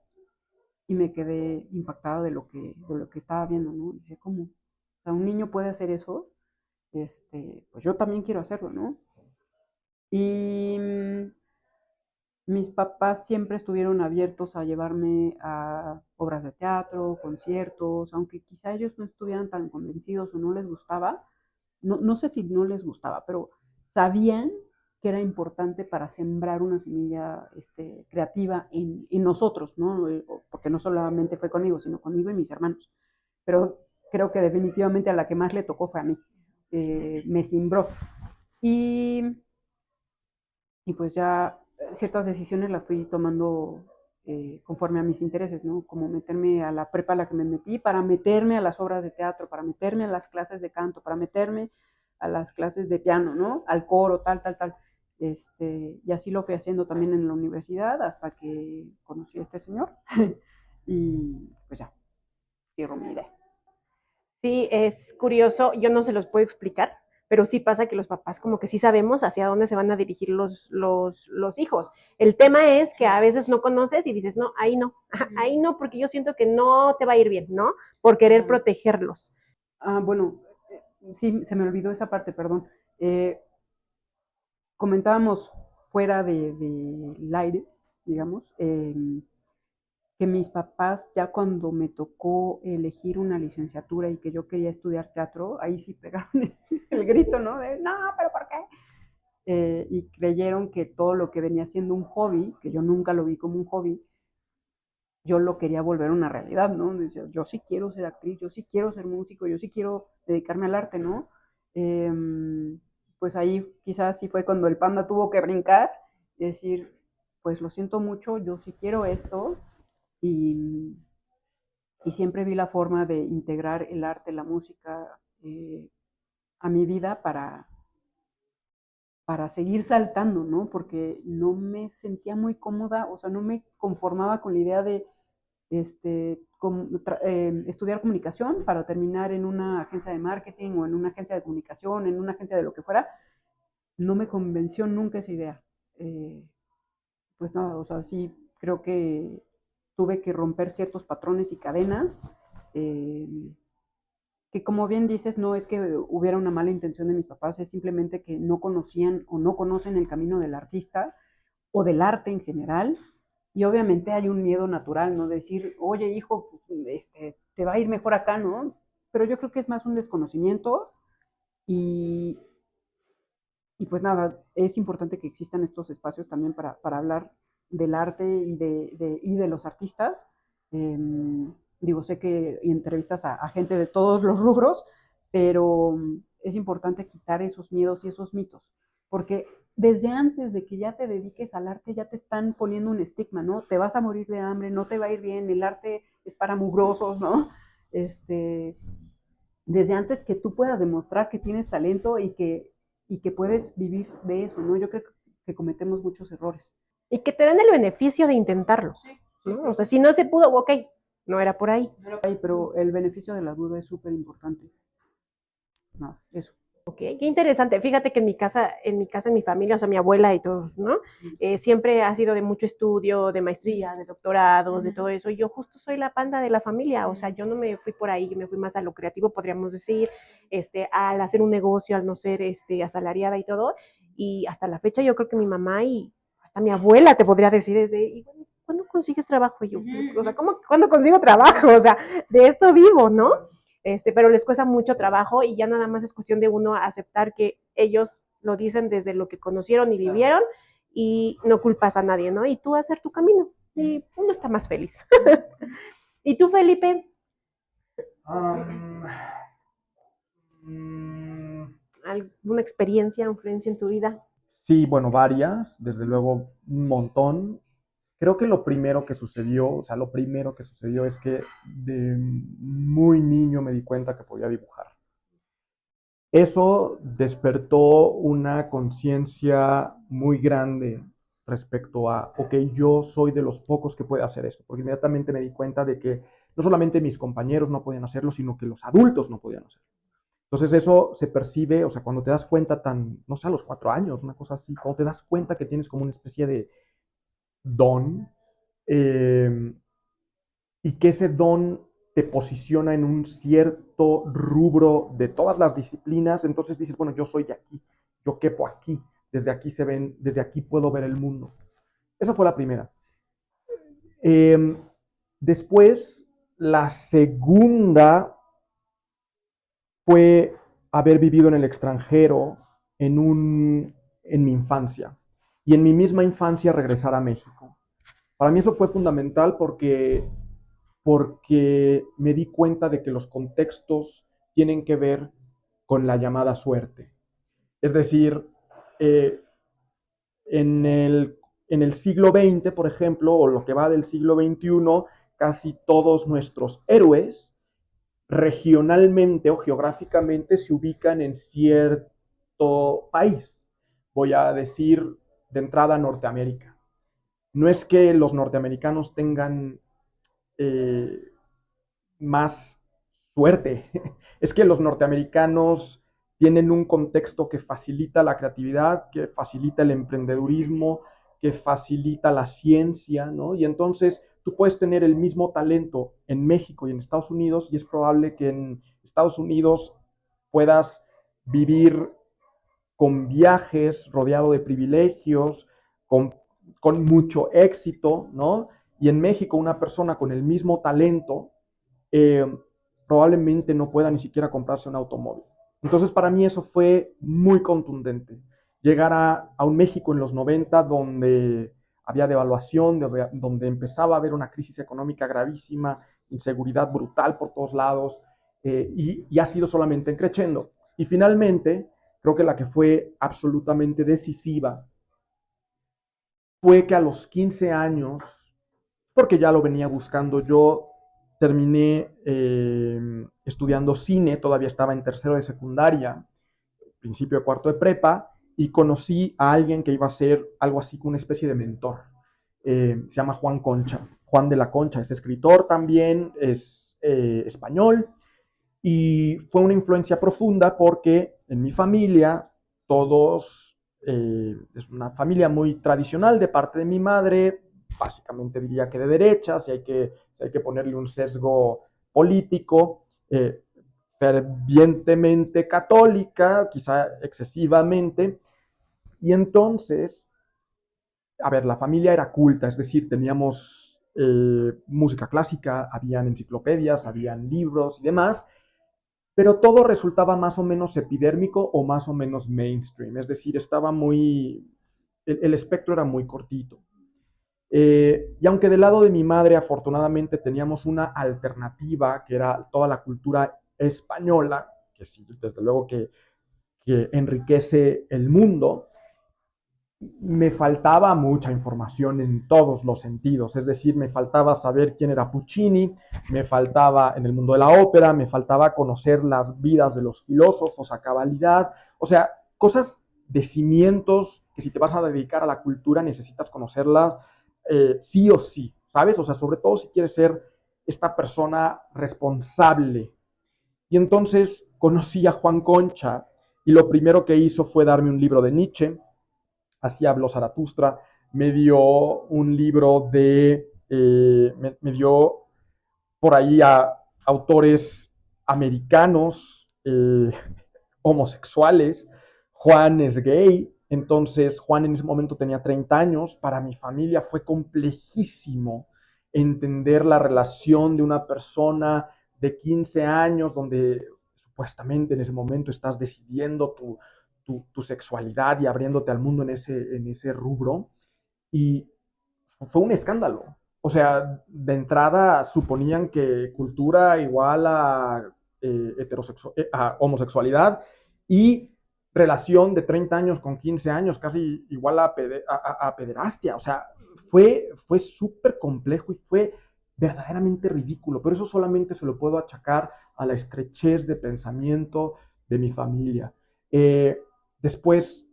y me quedé impactada de lo que estaba viendo, ¿no? Dice, ¿cómo? O sea, un niño puede hacer eso, pues yo también quiero hacerlo, ¿no? Y mis papás siempre estuvieron abiertos a llevarme a obras de teatro, conciertos, aunque quizá ellos no estuvieran tan convencidos o no les gustaba, no sé si no les gustaba, pero sabían que era importante para sembrar una semilla creativa en nosotros, ¿no? Porque no solamente fue conmigo, sino conmigo y mis hermanos. Pero creo que definitivamente a la que más le tocó fue a mí. Me cimbró. Y, y pues ya ciertas decisiones las fui tomando conforme a mis intereses, ¿no? Como meterme a la prepa a la que me metí, para meterme a las obras de teatro, para meterme a las clases de canto, para meterme a las clases de piano, ¿no? Al coro, tal, tal, tal. Y así lo fui haciendo también en la universidad hasta que conocí a este señor y pues ya, cierro mi idea. Sí, es curioso, yo no se los puedo explicar, pero sí pasa que los papás como que sí sabemos hacia dónde se van a dirigir los hijos. El tema es que a veces no conoces y dices, no, ahí no, porque yo siento que no te va a ir bien, ¿no? Por querer protegerlos. Bueno, sí, se me olvidó esa parte, perdón. Eh, Comentábamos fuera del aire, digamos, que mis papás ya cuando me tocó elegir una licenciatura y que yo quería estudiar teatro, ahí sí pegaron el grito, ¿no? De, no, pero ¿por qué? Y creyeron que todo lo que venía siendo un hobby, que yo nunca lo vi como un hobby, yo lo quería volver una realidad, ¿no? Decía, yo sí quiero ser actriz, yo sí quiero ser músico, yo sí quiero dedicarme al arte, ¿no? Pues ahí quizás sí fue cuando el panda tuvo que brincar y decir, pues lo siento mucho, yo sí quiero esto y, y siempre vi la forma de integrar el arte, la música a mi vida para seguir saltando, ¿no? Porque no me sentía muy cómoda, o sea, no me conformaba con la idea de estudiar comunicación para terminar en una agencia de marketing o en una agencia de comunicación, en una agencia de lo que fuera. No me convenció nunca esa idea. Pues nada, o sea, sí creo que tuve que romper ciertos patrones y cadenas, eh, que como bien dices, no es que hubiera una mala intención de mis papás, es simplemente que no conocían o no conocen el camino del artista o del arte en general. Y obviamente hay un miedo natural, ¿no? Decir, oye, hijo, te va a ir mejor acá, ¿no? Pero yo creo que es más un desconocimiento y, y pues nada, es importante que existan estos espacios también para hablar del arte y de los artistas. Eh, Digo, sé que entrevistas a gente de todos los rubros, pero es importante quitar esos miedos y esos mitos, porque desde antes de que ya te dediques al arte ya te están poniendo un estigma, ¿no? Te vas a morir de hambre, no te va a ir bien, el arte es para mugrosos, ¿no? Este, Desde antes que tú puedas demostrar que tienes talento y que puedes vivir de eso, ¿no? Yo creo que cometemos muchos errores. Y que te den el beneficio de intentarlo, Sí, sí, ¿no? O sea, si no se pudo, ok, no era por ahí. pero el beneficio de la duda es súper importante. No, eso. Ok, qué interesante. Fíjate que en mi familia, o sea, mi abuela y todos, ¿no? Siempre ha sido de mucho estudio, de maestría, de doctorados, de todo eso. Y yo justo soy la panda de la familia, o sea, yo no me fui por ahí, yo me fui más a lo creativo, podríamos decir, al hacer un negocio, al no ser, asalariada y todo. Y hasta la fecha yo creo que mi mamá y hasta mi abuela te podría decir es de, ¿y cuándo consigues trabajo? Y yo, o sea, ¿cuándo consigo trabajo? O sea, de esto vivo, ¿no? Pero les cuesta mucho trabajo y ya nada más es cuestión de uno aceptar que ellos lo dicen desde lo que conocieron y vivieron y no culpas a nadie, ¿no? Y tú hacer tu camino y uno está más feliz. ¿Y tú, Felipe? Um, mm, ¿Alguna experiencia en tu vida? sí, bueno, varias, desde luego un montón. Creo que lo primero que sucedió, o sea, lo primero que sucedió es que de muy niño me di cuenta que podía dibujar. Eso despertó una conciencia muy grande respecto a, ok, yo soy de los pocos que puede hacer esto, porque inmediatamente me di cuenta de que no solamente mis compañeros no podían hacerlo, sino que los adultos no podían hacerlo. Entonces eso se percibe, o sea, cuando te das cuenta no sé, a los 4 años, una cosa así, cuando te das cuenta que tienes como una especie de don, eh, y que ese don te posiciona en un cierto rubro de todas las disciplinas, entonces dices, bueno, yo soy de aquí, yo quepo aquí, desde aquí puedo ver el mundo. Esa fue la primera. Eh, Después, la segunda fue haber vivido en el extranjero en mi infancia. Y en mi misma infancia regresar a México. Para mí eso fue fundamental porque me di cuenta de que los contextos tienen que ver con la llamada suerte. Es decir, eh, en el siglo XX, por ejemplo, o lo que va del siglo XXI, casi todos nuestros héroes regionalmente o geográficamente se ubican en cierto país. Voy a decir de entrada Norteamérica. No es que los norteamericanos tengan eh, más suerte. Es que los norteamericanos tienen un contexto que facilita la creatividad, que facilita el emprendedurismo, que facilita la ciencia, ¿no? Y entonces tú puedes tener el mismo talento en México y en Estados Unidos y es probable que en Estados Unidos puedas vivir con viajes, rodeado de privilegios, con mucho éxito, ¿no? Y en México una persona con el mismo talento eh, probablemente no pueda ni siquiera comprarse un automóvil. Entonces para mí eso fue muy contundente. Llegar a un México en los 90 donde había devaluación, donde empezaba a haber una crisis económica gravísima, inseguridad brutal por todos lados, y ha sido solamente creciendo. Y finalmente, creo que la que fue absolutamente decisiva fue que a los 15 años, porque ya lo venía buscando yo, terminé estudiando cine, todavía estaba en tercero de secundaria, principio de cuarto de prepa, y conocí a alguien que iba a ser algo así como una especie de mentor. Se llama Juan Concha, Juan de la Concha, es escritor también, es español, y fue una influencia profunda porque en mi familia todos, es una familia muy tradicional de parte de mi madre, básicamente diría que de derecha, si hay que ponerle un sesgo político, fervientemente católica, quizá excesivamente, y entonces, a ver, la familia era culta, es decir, teníamos música clásica, habían enciclopedias, habían libros y demás, pero todo resultaba más o menos epidérmico o más o menos mainstream, es decir, estaba muy, el espectro era muy cortito. Y aunque del lado de mi madre afortunadamente teníamos una alternativa, que era toda la cultura española, que sí, desde luego que enriquece el mundo, me faltaba mucha información en todos los sentidos, es decir, me faltaba saber quién era Puccini, me faltaba en el mundo de la ópera, me faltaba conocer las vidas de los filósofos a cabalidad, o sea, cosas de cimientos que si te vas a dedicar a la cultura necesitas conocerlas sí o sí, ¿sabes? O sea, sobre todo si quieres ser esta persona responsable. Y entonces conocí a Juan Concha y lo primero que hizo fue darme un libro de Nietzsche. Así habló Zaratustra, me dio un libro me dio por ahí a autores americanos, homosexuales. Juan es gay, entonces Juan en ese momento tenía 30 años. Para mi familia fue complejísimo entender la relación de una persona de 15 años donde supuestamente en ese momento estás decidiendo tu sexualidad y abriéndote al mundo en ese rubro. Y fue un escándalo. O sea, de entrada suponían que cultura igual a, a homosexualidad y relación de 30 años con 15 años, casi igual a pederastia. O sea, fue súper complejo y fue verdaderamente ridículo, pero eso solamente se lo puedo achacar a la estrechez de pensamiento de mi familia. Eh, después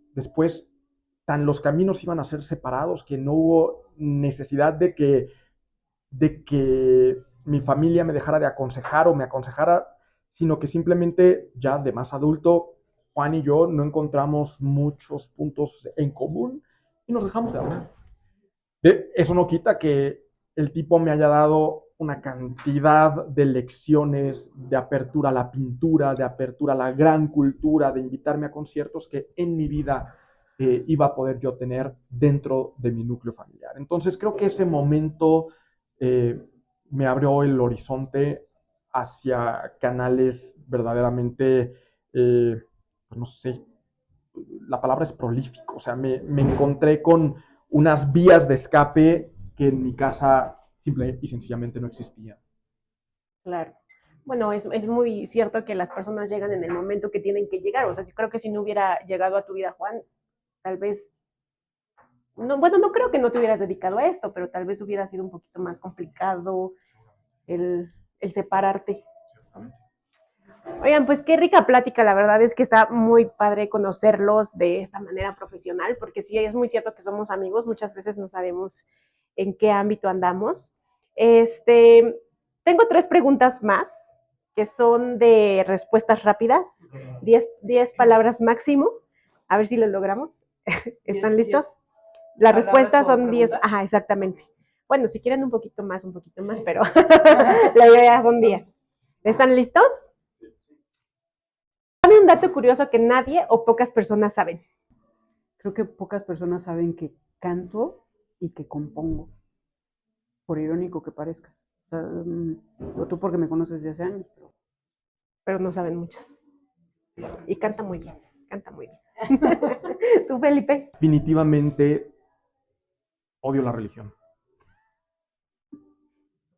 tan los caminos iban a ser separados que no hubo necesidad de que mi familia me dejara de aconsejar o me aconsejara, sino que simplemente ya de más adulto, Juan y yo no encontramos muchos puntos en común y nos dejamos de hablar. Eso no quita que el tipo me haya dado una cantidad de lecciones de apertura a la pintura, de apertura a la gran cultura, de invitarme a conciertos que en mi vida iba a poder yo tener dentro de mi núcleo familiar. Entonces creo que ese momento eh, me abrió el horizonte hacia canales verdaderamente, pues no sé, la palabra es prolífico, o sea, me encontré con unas vías de escape que en mi casa simple y sencillamente no existían. Claro. Bueno, es muy cierto que las personas llegan en el momento que tienen que llegar. O sea, yo creo que si no hubiera llegado a tu vida Juan, tal vez, no, bueno, no creo que no te hubieras dedicado a esto, pero tal vez hubiera sido un poquito más complicado el separarte. Oigan, pues qué rica plática, la verdad es que está muy padre conocerlos de esta manera profesional, porque sí, es muy cierto que somos amigos, muchas veces no sabemos en qué ámbito andamos. Tengo 3 preguntas más, que son de respuestas rápidas, 10 palabras máximo, a ver si lo logramos. ¿Están listos? Las respuestas son 10, ajá, exactamente. Bueno, si quieren un poquito más, pero la idea son 10. ¿Están listos? Dame un dato curioso que nadie o pocas personas saben. Creo que pocas personas saben que canto y que compongo, por irónico que parezca. O sea, o tú porque me conoces desde hace años. Pero no saben muchas. Y canta muy bien, canta muy bien. ¿Tú, Felipe? Definitivamente odio la religión.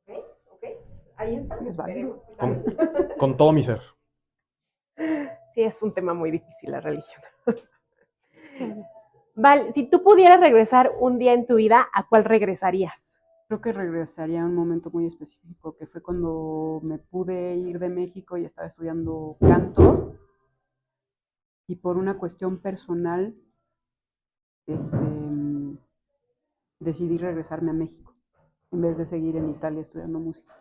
Ok, ahí está. Es válido. Con todo mi ser. Sí, es un tema muy difícil la religión. Vale, si tú pudieras regresar un día en tu vida, ¿a cuál regresarías? Creo que regresaría a un momento muy específico, que fue cuando me pude ir de México y estaba estudiando canto. Y por una cuestión personal decidí regresarme a México en vez de seguir en Italia estudiando música.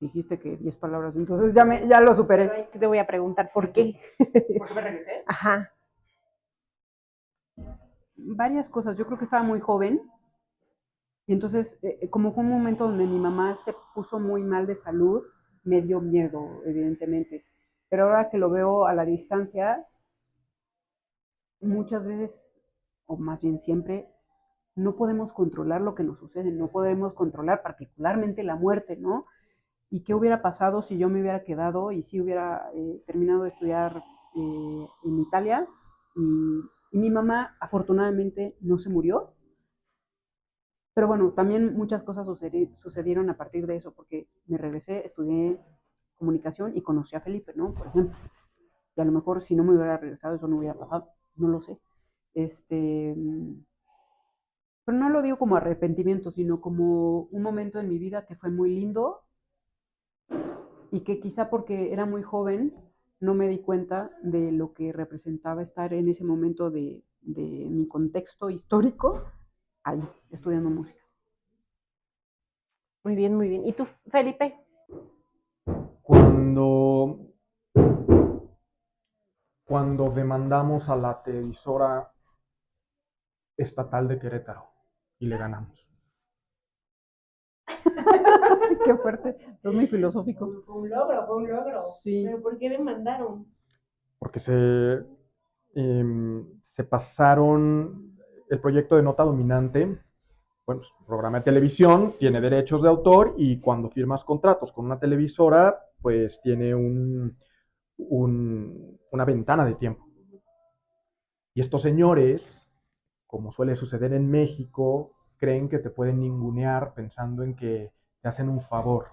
Dijiste que 10 palabras, entonces ya lo superé. Pero es que te voy a preguntar por qué. ¿Por qué me regresé? Ajá. Varias cosas. Yo creo que estaba muy joven. Y entonces, como fue un momento donde mi mamá se puso muy mal de salud, me dio miedo, evidentemente. Pero ahora que lo veo a la distancia, muchas veces, o más bien siempre, no podemos controlar lo que nos sucede, no podemos controlar particularmente la muerte, ¿no? ¿Y qué hubiera pasado si yo me hubiera quedado y si hubiera terminado de estudiar en Italia? Y mi mamá afortunadamente no se murió, pero bueno, también muchas cosas sucedieron a partir de eso, porque me regresé, estudié comunicación y conocí a Felipe, ¿no? Por ejemplo. Y a lo mejor si no me hubiera regresado eso no hubiera pasado, no lo sé. Este, pero no lo digo como arrepentimiento, sino como un momento en mi vida que fue muy lindo y que quizá porque era muy joven no me di cuenta de lo que representaba estar en ese momento de mi contexto histórico ahí, estudiando música. Muy bien, muy bien. ¿Y tú, Felipe? Cuando, cuando demandamos a la televisora estatal de Querétaro y le ganamos. Qué fuerte, es muy filosófico. Fue un logro, fue un logro. Sí. ¿Pero por qué demandaron? Porque se pasaron el proyecto de Nota Dominante. Bueno, es un programa de televisión, tiene derechos de autor y cuando firmas contratos con una televisora, pues tiene una ventana de tiempo. Y estos señores, como suele suceder en México, creen que te pueden ningunear pensando en que te hacen un favor,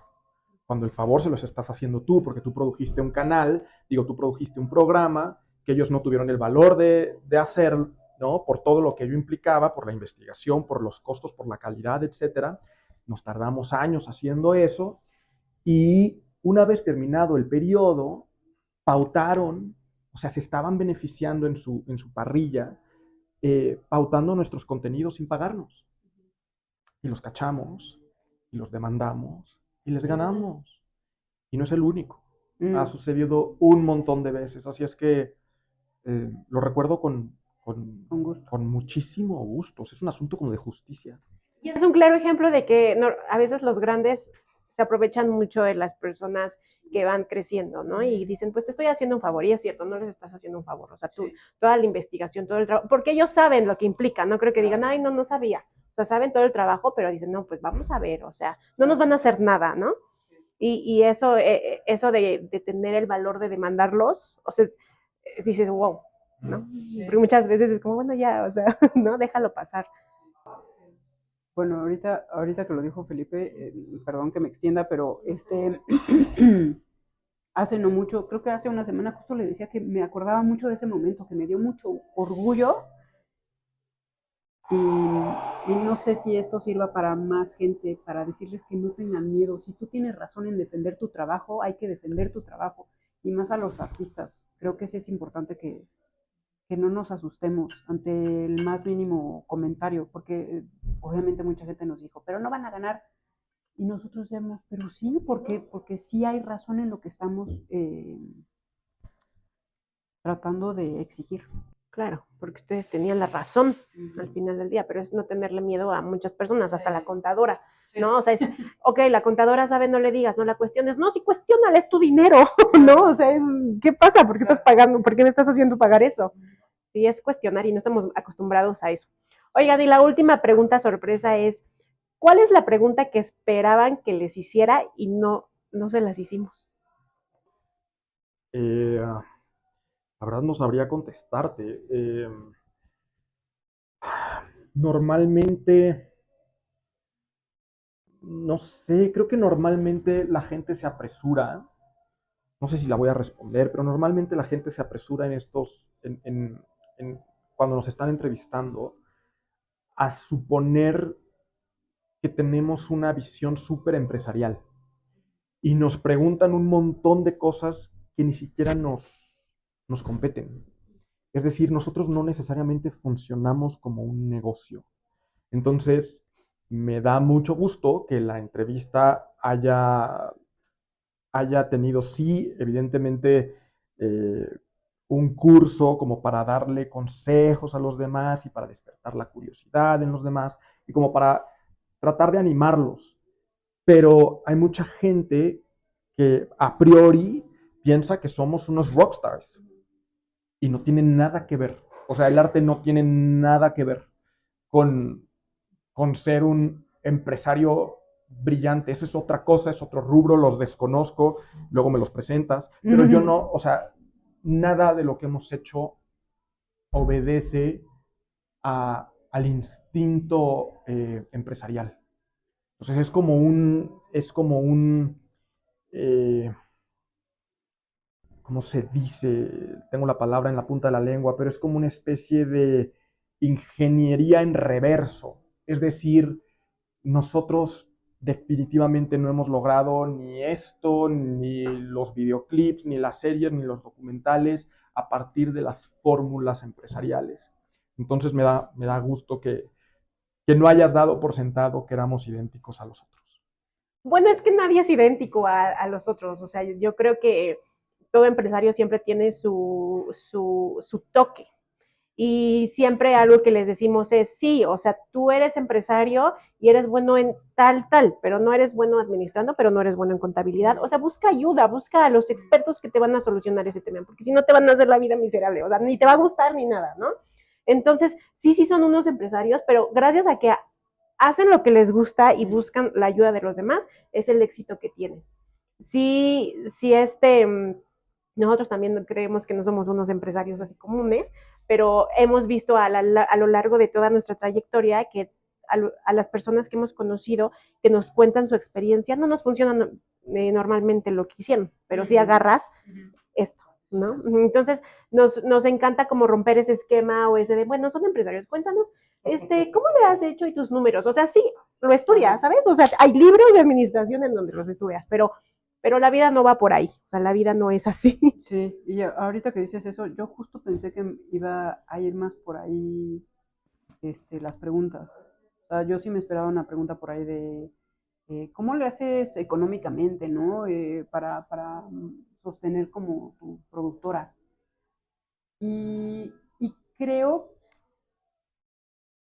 cuando el favor se los estás haciendo tú, porque tú produjiste un canal, tú produjiste un programa que ellos no tuvieron el valor de hacer, ¿no? Por todo lo que ello implicaba, por la investigación, por los costos, por la calidad, etcétera. Nos tardamos años haciendo eso y una vez terminado el periodo, pautaron, o sea, se estaban beneficiando en su parrilla, pautando nuestros contenidos sin pagarnos. Y los cachamos, y los demandamos, y les ganamos. Y no es el único. Ha sucedido un montón de veces. Así es que lo recuerdo con muchísimo gusto. Es un asunto como de justicia. Y es un claro ejemplo de que a veces los grandes se aprovechan mucho de las personas que van creciendo, ¿no? Y dicen, pues te estoy haciendo un favor, y es cierto, no les estás haciendo un favor, o sea, tú, toda la investigación, todo el trabajo, porque ellos saben lo que implica, no creo que digan, ay, no sabía, o sea, saben todo el trabajo, pero dicen, no, pues vamos a ver, o sea, no nos van a hacer nada, ¿no? Y eso de tener el valor de demandarlos, o sea, dices, wow, ¿no? Porque muchas veces es como, bueno, ya, o sea, no, déjalo pasar. Bueno, ahorita que lo dijo Felipe, perdón que me extienda, pero hace no mucho, creo que hace una semana justo le decía que me acordaba mucho de ese momento, que me dio mucho orgullo y no sé si esto sirva para más gente, para decirles que no tengan miedo. Si tú tienes razón en defender tu trabajo, hay que defender tu trabajo, y más a los artistas. Creo que sí es importante que no nos asustemos ante el más mínimo comentario, porque obviamente mucha gente nos dijo, pero no van a ganar. Y nosotros decíamos, pero sí, porque sí hay razón en lo que estamos tratando de exigir. Claro, porque ustedes tenían la razón al final del día, pero es no tenerle miedo a muchas personas, hasta la contadora, ¿no? O sea, es, ok, la contadora sabe, no le digas, no la cuestiones, no, sí cuestiónale, es tu dinero, ¿no? O sea, ¿qué pasa? ¿Por qué estás pagando? ¿Por qué me estás haciendo pagar eso? Sí, es cuestionar y no estamos acostumbrados a eso. Oigan, y la última pregunta sorpresa es, ¿cuál es la pregunta que esperaban que les hiciera y no se las hicimos? La verdad no sabría contestarte. Normalmente, no sé, creo que normalmente la gente se apresura. No sé si la voy a responder, pero normalmente la gente se apresura cuando nos están entrevistando a suponer que tenemos una visión súper empresarial y nos preguntan un montón de cosas que ni siquiera nos competen. Es decir, nosotros no necesariamente funcionamos como un negocio. Entonces, me da mucho gusto que la entrevista haya tenido, sí, evidentemente, eh, un curso como para darle consejos a los demás y para despertar la curiosidad en los demás y como para tratar de animarlos. Pero hay mucha gente que a priori piensa que somos unos rockstars y no tiene nada que ver. O sea, el arte no tiene nada que ver con, con ser un empresario brillante. Eso es otra cosa, es otro rubro, los desconozco, luego me los presentas, pero yo no, o sea, nada de lo que hemos hecho obedece al instinto empresarial. Entonces eh, ¿cómo se dice? Tengo la palabra en la punta de la lengua, pero es como una especie de ingeniería en reverso. Es decir, nosotros definitivamente no hemos logrado ni esto, ni los videoclips, ni las series, ni los documentales a partir de las fórmulas empresariales. Entonces me da gusto que no hayas dado por sentado que éramos idénticos a los otros. Bueno, es que nadie es idéntico a los otros. O sea, yo creo que todo empresario siempre tiene su toque. Y siempre algo que les decimos es, sí, o sea, tú eres empresario y eres bueno en tal, pero no eres bueno administrando, pero no eres bueno en contabilidad. O sea, busca ayuda, busca a los expertos que te van a solucionar ese tema, porque si no te van a hacer la vida miserable, o sea, ni te va a gustar ni nada, ¿no? Entonces, sí son unos empresarios, pero gracias a que hacen lo que les gusta y buscan la ayuda de los demás, es el éxito que tienen. Sí, nosotros también creemos que no somos unos empresarios así comunes, pero hemos visto a lo largo de toda nuestra trayectoria que a las personas que hemos conocido que nos cuentan su experiencia, no nos funciona normalmente lo que hicieron, pero sí agarras esto, ¿no? Entonces nos encanta como romper ese esquema o ese de, bueno, son empresarios, cuéntanos, ¿cómo le has hecho y tus números? O sea, sí, lo estudias, ¿sabes? O sea, hay libros de administración en donde los estudias, pero la vida no va por ahí, o sea, la vida no es así. Sí, y ahorita que dices eso, yo justo pensé que iba a ir más por ahí las preguntas. O sea, yo sí me esperaba una pregunta por ahí de ¿cómo le haces económicamente, no? Para sostener como tu productora. Y creo,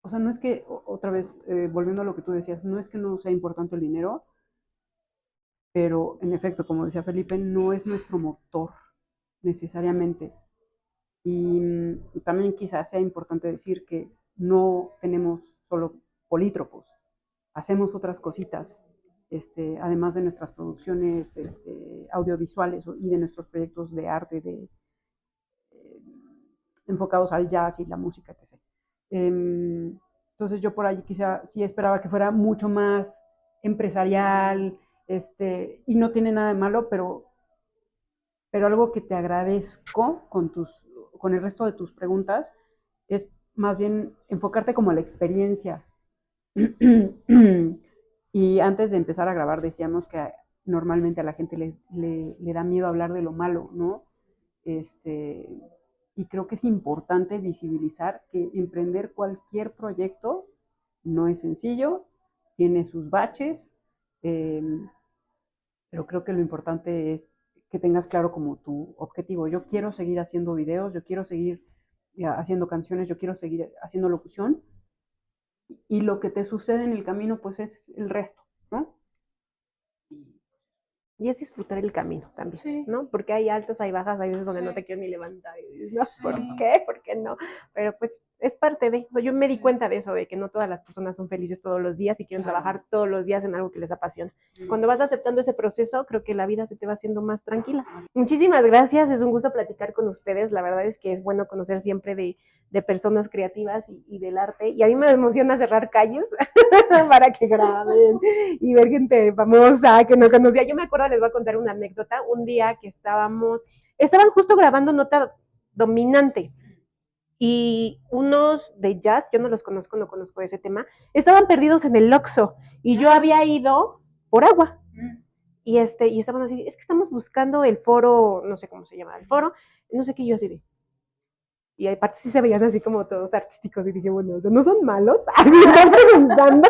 o sea, no es que, otra vez, volviendo a lo que tú decías, no es que no sea importante el dinero, pero en efecto, como decía Felipe, no es nuestro motor necesariamente. Y también quizás sea importante decir que no tenemos solo polítropos, hacemos otras cositas, además de nuestras producciones audiovisuales y de nuestros proyectos de arte eh, enfocados al jazz y la música, etc. Entonces yo por ahí quizá sí esperaba que fuera mucho más empresarial, y no tiene nada de malo, pero algo que te agradezco con el resto de tus preguntas es más bien enfocarte como a la experiencia. Y antes de empezar a grabar decíamos que normalmente a la gente le da miedo hablar de lo malo, ¿no? Y creo que es importante visibilizar que emprender cualquier proyecto no es sencillo, tiene sus baches, eh, pero creo que lo importante es que tengas claro como tu objetivo. Yo quiero seguir haciendo videos, yo quiero seguir haciendo canciones, yo quiero seguir haciendo locución, y lo que te sucede en el camino pues es el resto, ¿no? Y es disfrutar el camino también, Sí. ¿no? Porque hay altos, hay bajas, hay veces donde Sí. no te quiero ni levantar. Y dices, no, Sí. ¿por qué? ¿Por qué no? Pero pues es parte de, yo me di cuenta de eso, de que no todas las personas son felices todos los días y quieren trabajar todos los días en algo que les apasiona. Cuando vas aceptando ese proceso, creo que la vida se te va haciendo más tranquila. Muchísimas gracias, es un gusto platicar con ustedes. La verdad es que es bueno conocer siempre de personas creativas y del arte. Y a mí me emociona cerrar calles para que graben y ver gente famosa que no conocía. Yo me acuerdo, les voy a contar una anécdota, un día que estaban justo grabando Nota Dominante y unos de jazz, yo no los conozco, no conozco ese tema, estaban perdidos en el Oxxo y yo había ido por agua. Y estaban así, es que estamos buscando el foro, no sé cómo se llama el foro, no sé qué, yo así de. Y aparte sí se veían así como todos artísticos y dije, bueno, o sea, no son malos, así están preguntando.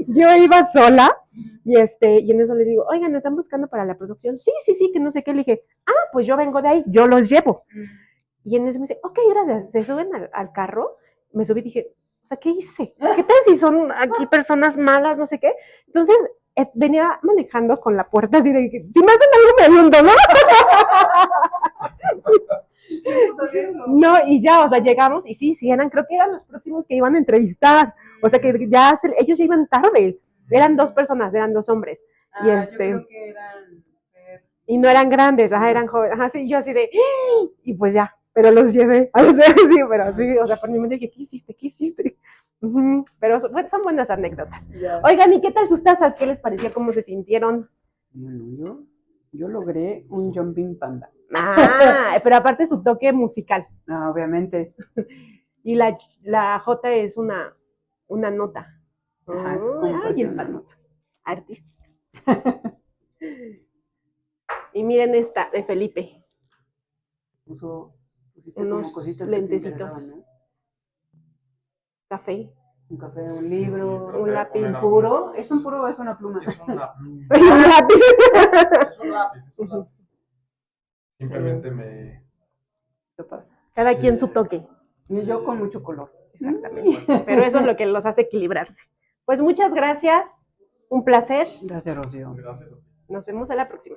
Yo iba sola y en eso le digo, oigan, ¿están buscando para la producción? Sí, que no sé qué. Le dije, pues yo vengo de ahí, yo los llevo. Y en eso me dice, ok, gracias. Se suben al carro, me subí y dije, o sea, ¿qué hice? ¿Qué tal si son aquí personas malas, no sé qué? Entonces venía manejando con la puerta así de, si me hacen algo me aviento, ¿no? No, y ya, o sea, llegamos y sí, creo que eran los próximos que iban a entrevistar. O sea, que ellos ya iban tarde. Eran 2 personas, eran 2 hombres. Y yo creo que eran... Y no eran grandes, eran jóvenes. Sí, yo así de, y pues ya, pero los llevé. O sea, sí, pero sí, o sea, por mi mente dije, ¿qué hiciste? Pero son buenas anécdotas. Ya. Oigan, ¿y qué tal sus tazas? ¿Qué les parecía? ¿Cómo se sintieron? Bueno, yo logré un jumping panda. Pero aparte su toque musical. Obviamente. Y la J es una nota. Ajá, es como Ay, el una nota. Artista. Y miren esta de Felipe. Pusiste unos como cositas lentecitos. que te interesaban, ¿no? Café. Un café, un libro, Un lápiz. ¿Un puro? ¿Es un puro o es una pluma? Es una pluma. Un lápiz. Es un lápiz. Simplemente me... Está padre. Cada quien su toque. Y yo con mucho color. Exactamente. Pero eso es lo que los hace equilibrarse. Pues muchas gracias. Un placer. Gracias, Rocío. Gracias. Nos vemos a la próxima.